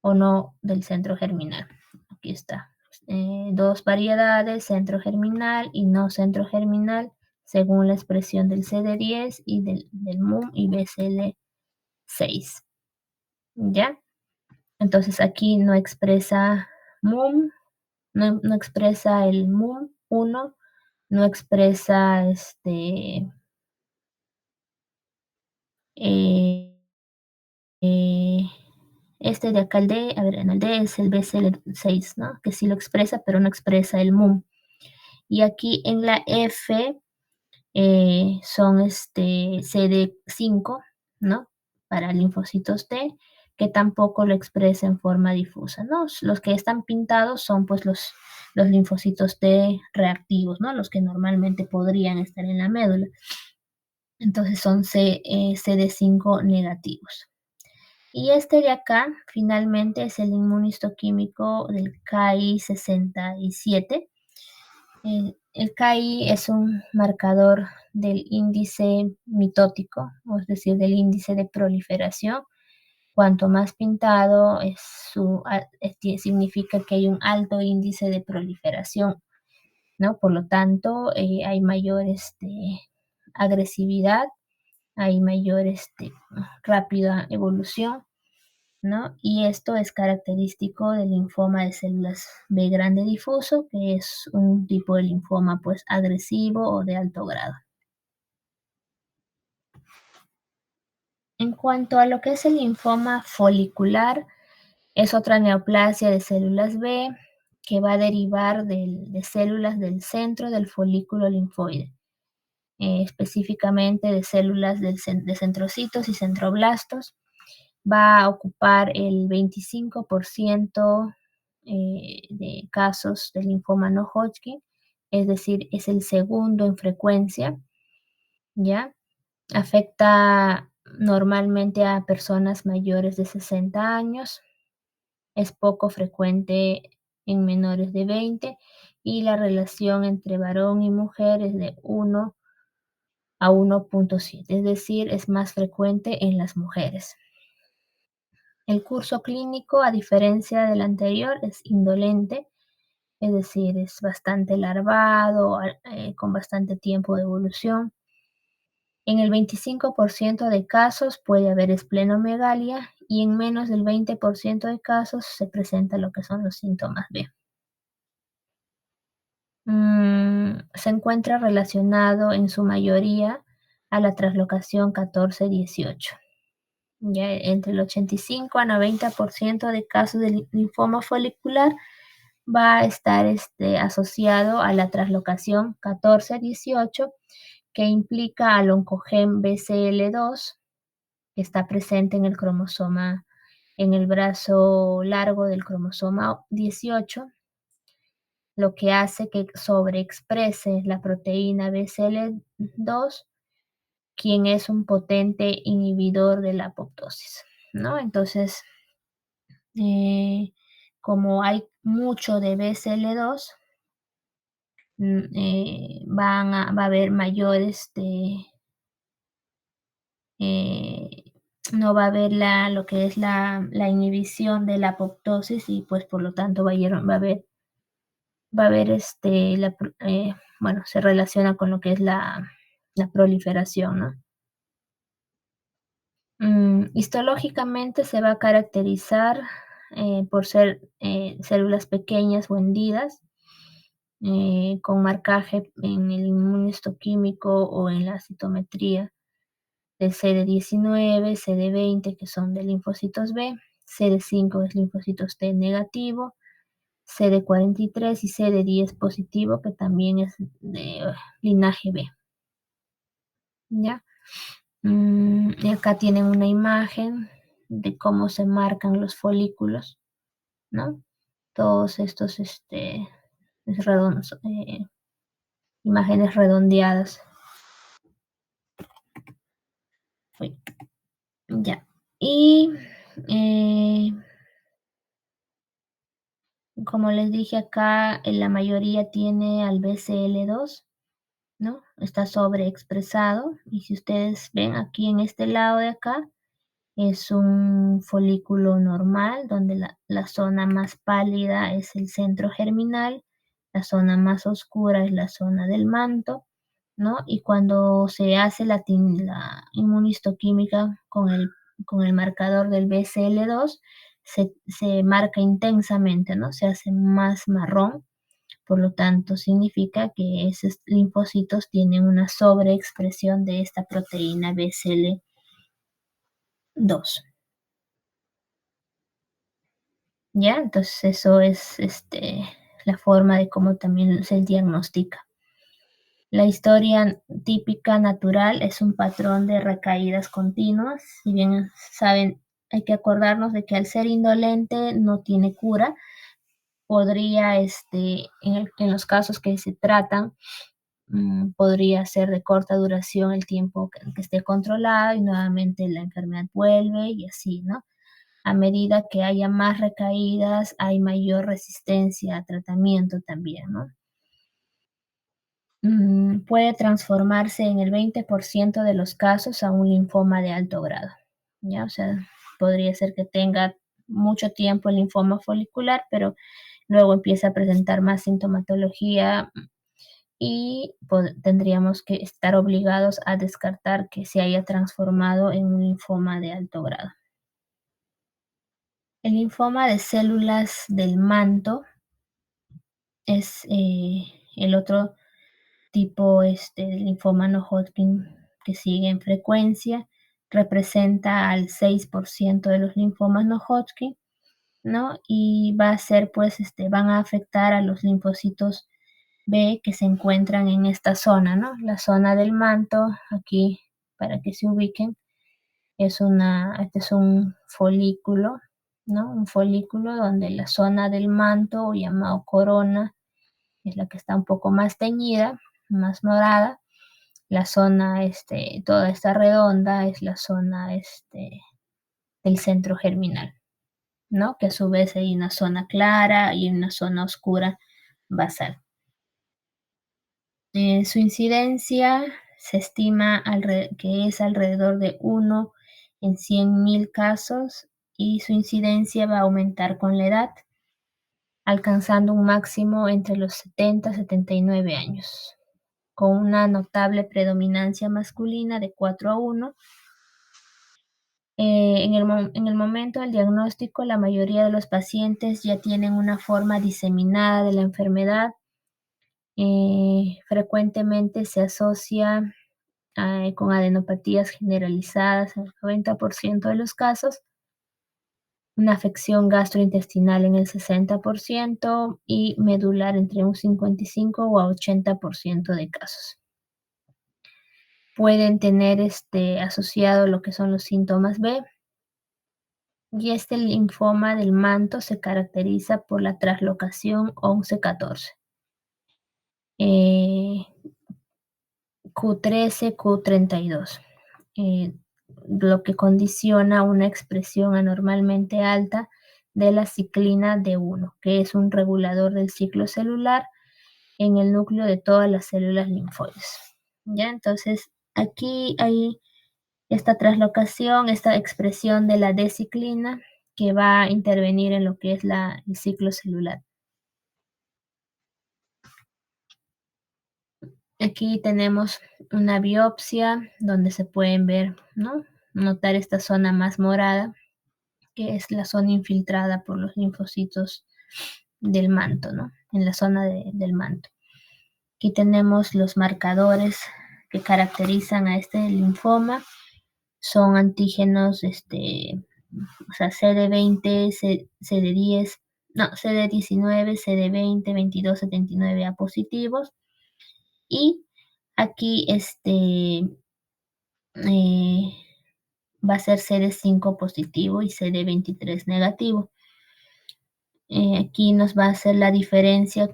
Speaker 1: o no del centro germinal. Aquí está. Dos variedades, centro germinal y no centro germinal, según la expresión del CD10 y del MUM y BCL6. ¿Ya? Entonces aquí no expresa MUM, no expresa el MUM1, no expresa eh, eh, de acá, el D, a ver, en el D es el BCL6, ¿no? Que sí lo expresa, pero no expresa el MUM. Y aquí en la F son CD5, ¿no? Para linfocitos T, que tampoco lo expresa en forma difusa, ¿no? Los que están pintados son pues los linfocitos T reactivos, ¿no? Los que normalmente podrían estar en la médula. Entonces son CD5 negativos. Y este de acá, finalmente, es el inmunistoquímico del KI67. El KI es un marcador del índice mitótico, es decir, del índice de proliferación. Cuanto más pintado significa que hay un alto índice de proliferación, ¿no? Por lo tanto, hay mayor agresividad, hay mayor rápida evolución, ¿no? Y esto es característico del linfoma de células B grande difuso, que es un tipo de linfoma pues agresivo o de alto grado. En cuanto a lo que es el linfoma folicular, es otra neoplasia de células B que va a derivar de células del centro del folículo linfoide, específicamente de células de centrocitos y centroblastos. Va a ocupar el 25% de casos de linfoma no Hodgkin, es decir, es el segundo en frecuencia, ¿ya? Afecta normalmente a personas mayores de 60 años, es poco frecuente en menores de 20 y la relación entre varón y mujer es de 1 a 1.7, es decir, es más frecuente en las mujeres. El curso clínico, a diferencia del anterior, es indolente, es decir, es bastante larvado, con bastante tiempo de evolución. En el 25% de casos puede haber esplenomegalia y en menos del 20% de casos se presenta lo que son los síntomas B. Se encuentra relacionado en su mayoría a la traslocación 14-18. Ya entre el 85 a 90% de casos de linfoma folicular va a estar asociado a la traslocación 14-18, que implica al oncogen BCL2, que está presente en el cromosoma, en el brazo largo del cromosoma 18, lo que hace que sobreexprese la proteína BCL2 quien es un potente inhibidor de la apoptosis, ¿no? Entonces, eh, como hay mucho de BCL2, va a haber mayor, eh, no va a haber lo que es la inhibición de la apoptosis y pues por lo tanto va a haber bueno, se relaciona con lo que es la proliferación, ¿no? Histológicamente se va a caracterizar por ser células pequeñas o hendidas, con marcaje en el inmunohistoquímico o en la citometría del CD19, CD20, que son de linfocitos B, CD5 es linfocitos T negativo, CD43 y CD10 positivo, que también es de linaje B. ¿Ya? Y acá tienen una imagen de cómo se marcan los folículos, ¿no? Todos estos redondos, imágenes redondeadas. Uy, ya. Y como les dije acá, la mayoría tiene al BCL2, ¿no? Está sobreexpresado. Y si ustedes ven aquí en este lado de acá, es un folículo normal, donde la zona más pálida es el centro germinal, la zona más oscura es la zona del manto, ¿no? Y cuando se hace la inmunistoquímica con el marcador del BCL2, se marca intensamente, ¿no? Se hace más marrón, por lo tanto significa que esos linfocitos tienen una sobreexpresión de esta proteína BCL2. ¿Ya? Entonces eso es la forma de cómo también se diagnostica. La historia típica natural es un patrón de recaídas continuas. Si bien saben, hay que acordarnos de que al ser indolente no tiene cura. Podría, en los casos que se tratan, podría ser de corta duración el tiempo que esté controlado y nuevamente la enfermedad vuelve y así, ¿no? A medida que haya más recaídas, hay mayor resistencia a tratamiento también, ¿no? Puede transformarse en el 20% de los casos a un linfoma de alto grado, ¿ya? O sea, podría ser que tenga mucho tiempo el linfoma folicular, pero luego empieza a presentar más sintomatología y tendríamos que estar obligados a descartar que se haya transformado en un linfoma de alto grado. El linfoma de células del manto es el otro tipo de linfoma no Hodgkin que sigue en frecuencia, representa al 6% de los linfomas no Hodgkin, ¿no? Y va a ser, pues, van a afectar a los linfocitos B que se encuentran en esta zona, ¿no? La zona del manto, aquí, para que se ubiquen, este es un folículo, ¿no? Un folículo donde la zona del manto, llamado corona, es la que está un poco más teñida, más morada. La zona, toda esta redonda es la zona, del centro germinal, ¿no? Que a su vez hay una zona clara y una zona oscura basal. Su incidencia se estima que es alrededor de 1 en 100.000 casos y su incidencia va a aumentar con la edad, alcanzando un máximo entre los 70 y 79 años, con una notable predominancia masculina de 4-1. En el momento del diagnóstico, la mayoría de los pacientes ya tienen una forma diseminada de la enfermedad. Frecuentemente se asocia con adenopatías generalizadas en el 90% de los casos, una afección gastrointestinal en el 60% y medular entre un 55 o a 80% de casos. Pueden tener asociado lo que son los síntomas B, y este linfoma del manto se caracteriza por la traslocación 11-14. Q13, Q32, lo que condiciona una expresión anormalmente alta de la ciclina D1, que es un regulador del ciclo celular en el núcleo de todas las células linfoides. ¿Ya? Entonces, aquí hay esta traslocación, esta expresión de la D-ciclina que va a intervenir en lo que es el ciclo celular. Aquí tenemos una biopsia donde se pueden ver, ¿no? Notar esta zona más morada, que es la zona infiltrada por los linfocitos del manto, ¿no? En la zona del manto. Aquí tenemos los marcadores que caracterizan a este linfoma. Son antígenos, o sea, CD20, CD10, no, CD19, CD20, 2279A positivos. Y aquí va a ser CD5 positivo y CD23 negativo. Aquí nos va a hacer la diferencia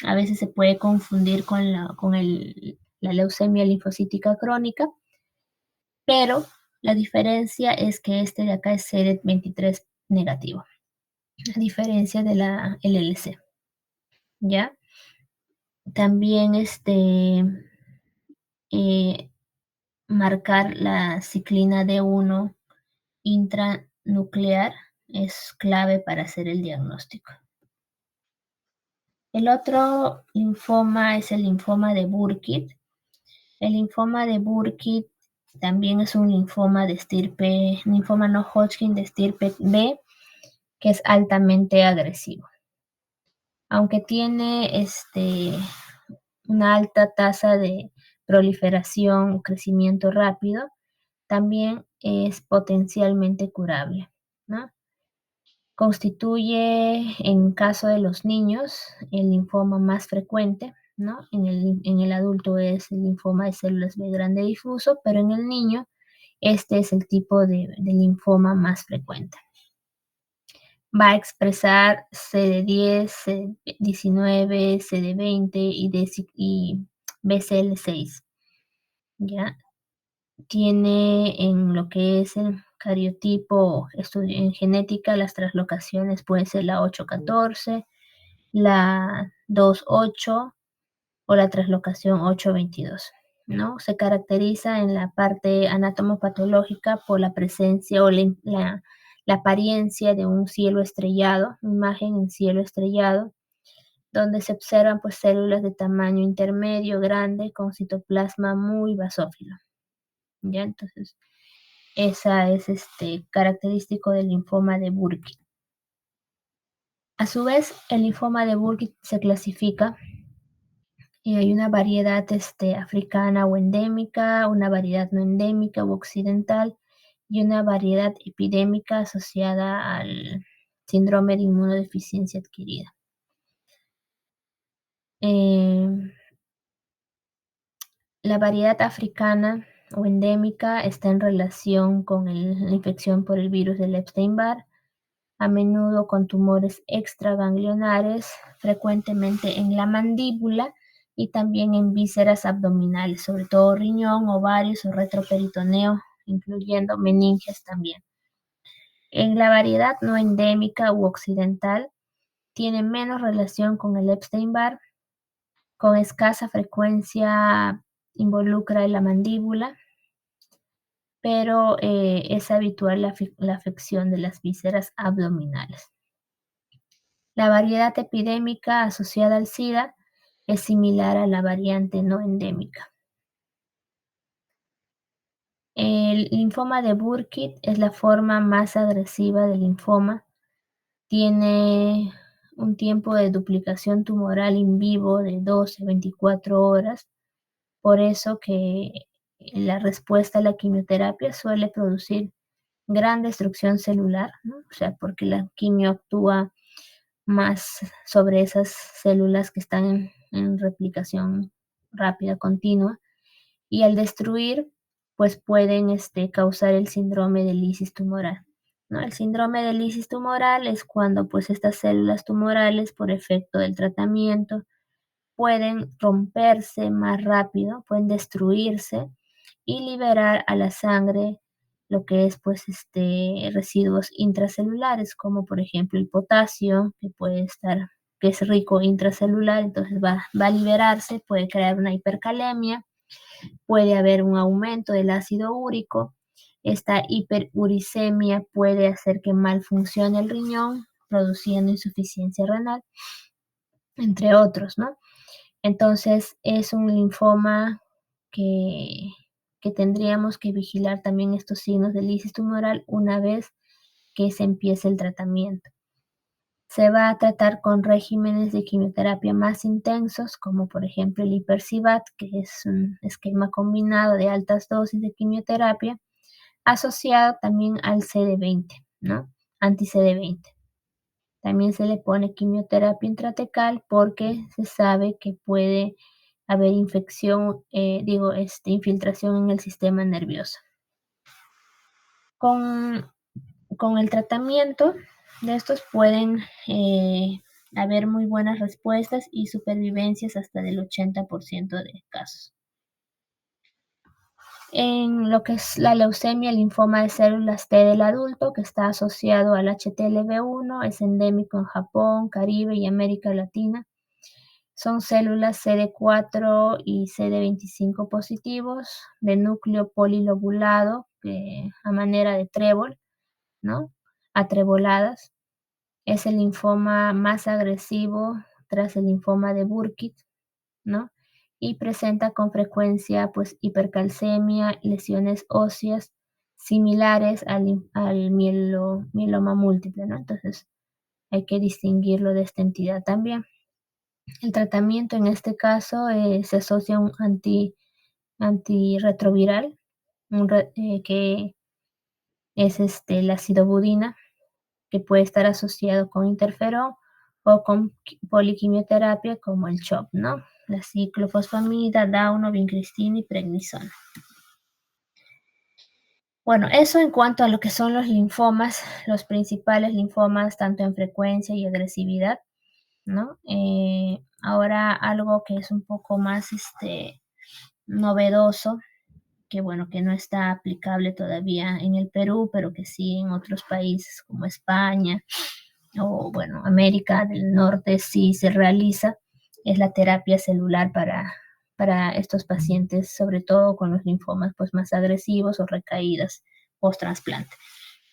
Speaker 1: a veces se puede confundir con la leucemia linfocítica crónica, pero la diferencia es que este de acá es CD23 negativo, a diferencia de la LLC, ¿ya? También marcar la ciclina D1 intranuclear es clave para hacer el diagnóstico. El otro linfoma es el linfoma de Burkitt. El linfoma de Burkitt también es un linfoma linfoma no Hodgkin de estirpe B, que es altamente agresivo. Aunque tiene una alta tasa de proliferación o crecimiento rápido, también es potencialmente curable, ¿no? Constituye, en caso de los niños, el linfoma más frecuente, ¿no? En el adulto es el linfoma de células B grande difuso, pero en el niño este es el tipo de linfoma más frecuente. Va a expresar CD10, CD19, CD20 y BCL6, ¿ya? Tiene en lo que es el cariotipo en genética, las translocaciones pueden ser la 814, la 28 o la translocación 822, ¿no? Se caracteriza en la parte anatomopatológica por la presencia o la apariencia de un cielo estrellado, imagen en cielo estrellado, donde se observan pues células de tamaño intermedio, grande, con citoplasma muy basófilo. ¿Ya? Entonces, esa es característico del linfoma de Burkitt. A su vez, el linfoma de Burkitt se clasifica y hay una variedad africana o endémica, una variedad no endémica o occidental y una variedad epidémica asociada al síndrome de inmunodeficiencia adquirida. La variedad africana o endémica está en relación con la infección por el virus del Epstein-Barr, a menudo con tumores extraganglionares, frecuentemente en la mandíbula y también en vísceras abdominales, sobre todo riñón, ovarios o retroperitoneo, incluyendo meninges también. En la variedad no endémica u occidental, tiene menos relación con el Epstein-Barr, con escasa frecuencia involucra en la mandíbula, pero es habitual la afección de las vísceras abdominales. La variedad epidémica asociada al SIDA es similar a la variante no endémica. El linfoma de Burkitt es la forma más agresiva del linfoma. Tiene un tiempo de duplicación tumoral in vivo de 12 a 24 horas. Por eso que la respuesta a la quimioterapia suele producir gran destrucción celular, ¿no? O sea, porque la quimio actúa más sobre esas células que están en replicación rápida, continua, y al destruir, pues pueden causar el síndrome de lisis tumoral, ¿no? El síndrome de lisis tumoral es cuando pues estas células tumorales, por efecto del tratamiento, pueden romperse más rápido, pueden destruirse y liberar a la sangre lo que es pues residuos intracelulares, como por ejemplo el potasio, que es rico intracelular, entonces va a liberarse, puede crear una hipercalemia, puede haber un aumento del ácido úrico. Esta hiperuricemia puede hacer que mal funcione el riñón, produciendo insuficiencia renal, entre otros, ¿no? Entonces es un linfoma que, que tendríamos que vigilar también estos signos de lisis tumoral una vez que se empiece el tratamiento. Se va a tratar con regímenes de quimioterapia más intensos, como por ejemplo el Hipercibat, que es un esquema combinado de altas dosis de quimioterapia, asociado también al CD20, ¿no? Anti-CD20. También se le pone quimioterapia intratecal porque se sabe que puede haber infiltración en el sistema nervioso. Con el tratamiento de estos pueden haber muy buenas respuestas y supervivencias hasta del 80% de casos. En lo que es la leucemia, el linfoma de células T del adulto, que está asociado al HTLV1, es endémico en Japón, Caribe y América Latina. Son células CD4 y CD25 positivos, de núcleo polilobulado, a manera de trébol, ¿no? Atreboladas. Es el linfoma más agresivo tras el linfoma de Burkitt, ¿no? Y presenta con frecuencia pues hipercalcemia, lesiones óseas similares al mieloma múltiple, ¿no? Entonces hay que distinguirlo de esta entidad también. El tratamiento en este caso se asocia a un antirretroviral, que es la acidobudina, que puede estar asociado con interferón o con poliquimioterapia como el CHOP, ¿no? La ciclofosfamida, dauno, vincristina y prednisona. Bueno, eso en cuanto a lo que son los linfomas, los principales linfomas, tanto en frecuencia y agresividad, ¿no? Ahora algo que es un poco más novedoso, que bueno, que no está aplicable todavía en el Perú, pero que sí en otros países como España o bueno, América del Norte sí se realiza, es la terapia celular para estos pacientes, sobre todo con los linfomas pues más agresivos o recaídas post-trasplante.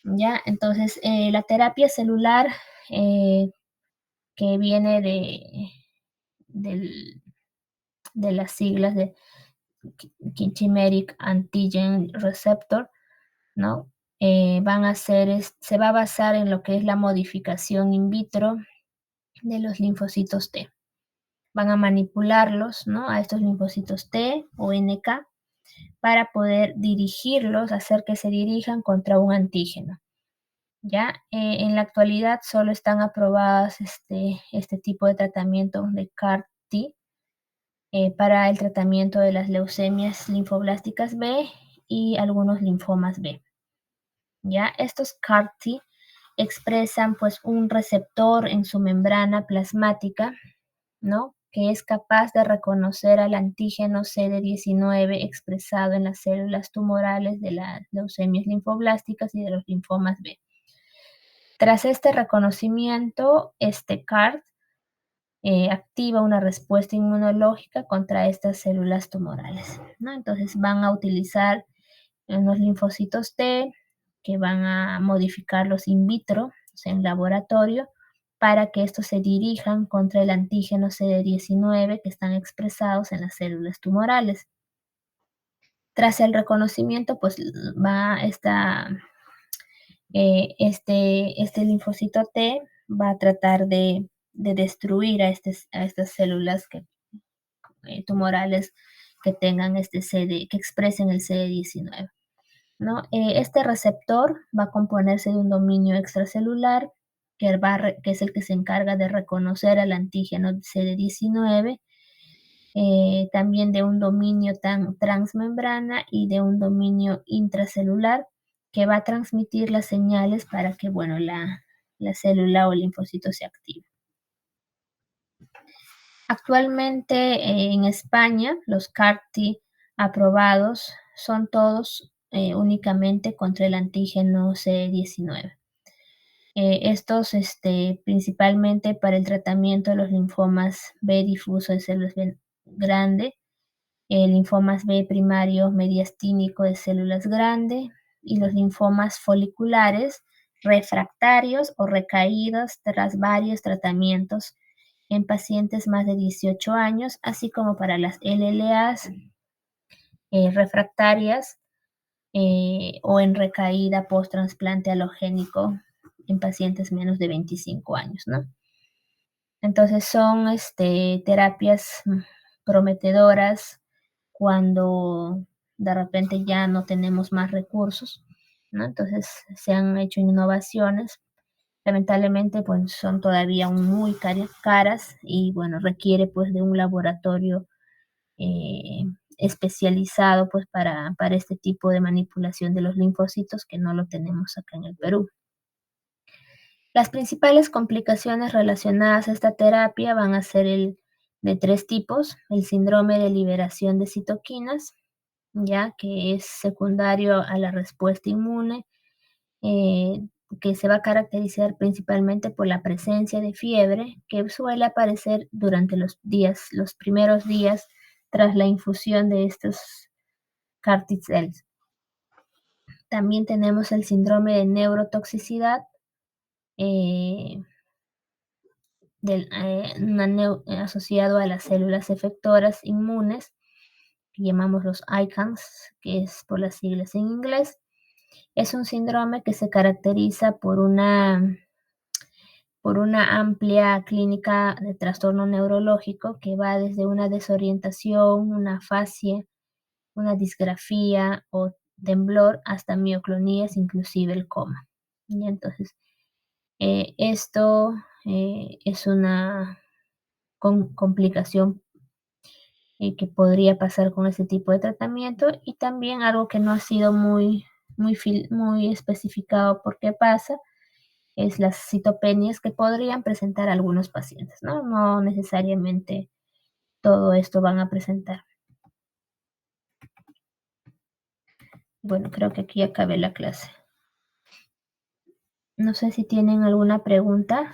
Speaker 1: ¿Ya? Entonces, la terapia celular que viene de las siglas de Chimeric Antigen Receptor, ¿no? Se va a basar en lo que es la modificación in vitro de los linfocitos T. Van a manipularlos, ¿no? A estos linfocitos T o NK para poder dirigirlos, hacer que se dirijan contra un antígeno. ¿Ya? En la actualidad solo están aprobadas este tipo de tratamiento de CAR-T para el tratamiento de las leucemias linfoblásticas B y algunos linfomas B. ¿Ya? Estos CAR-T expresan pues un receptor en su membrana plasmática, ¿no? Que es capaz de reconocer al antígeno CD19 expresado en las células tumorales de las leucemias linfoblásticas y de los linfomas B. Tras este reconocimiento, este CAR activa una respuesta inmunológica contra estas células tumorales, ¿no? Entonces van a utilizar unos linfocitos T que van a modificarlos in vitro, o sea, en laboratorio, para que estos se dirijan contra el antígeno CD19 que están expresados en las células tumorales. Tras el reconocimiento, pues va este linfocito T va a tratar de destruir a estas células tumorales que tengan que expresen el CD19. ¿No? Este receptor va a componerse de un dominio extracelular, que es el que se encarga de reconocer al antígeno CD19, también de un dominio transmembrana y de un dominio intracelular, que va a transmitir las señales para que, bueno, la célula o el linfocito se active. Actualmente en España los CAR-T aprobados son todos únicamente contra el antígeno CD19. Estos principalmente para el tratamiento de los linfomas B difuso de células B grande, linfomas B primario mediastínico de células grande y los linfomas foliculares refractarios o recaídos tras varios tratamientos en pacientes más de 18 años, así como para las LLAs refractarias o en recaída post-trasplante halogénico en pacientes menos de 25 años, ¿no? Entonces son terapias prometedoras cuando de repente ya no tenemos más recursos, ¿no? Entonces se han hecho innovaciones. Lamentablemente, pues son todavía muy caras y bueno, requiere pues de un laboratorio eh, especializado pues para este tipo de manipulación de los linfocitos que no lo tenemos acá en el Perú. Las principales complicaciones relacionadas a esta terapia van a ser de tres tipos: el síndrome de liberación de citoquinas, ya que es secundario a la respuesta inmune, eh, que se va a caracterizar principalmente por la presencia de fiebre, que suele aparecer durante los primeros días tras la infusión de estos CAR T-cells. También tenemos el síndrome de neurotoxicidad, eh, asociado a las células efectoras inmunes, que llamamos los ICANS, que es por las siglas en inglés. Es un síndrome que se caracteriza por una amplia clínica de trastorno neurológico que va desde una desorientación, una afasia, una disgrafía o temblor hasta mioclonías, inclusive el coma. Y entonces, esto es una complicación que podría pasar con este tipo de tratamiento, y también algo que no ha sido muy especificado por qué pasa es las citopenias que podrían presentar algunos pacientes, ¿no? No necesariamente todo esto van a presentar. Bueno, creo que aquí acabé la clase. No sé si tienen alguna pregunta.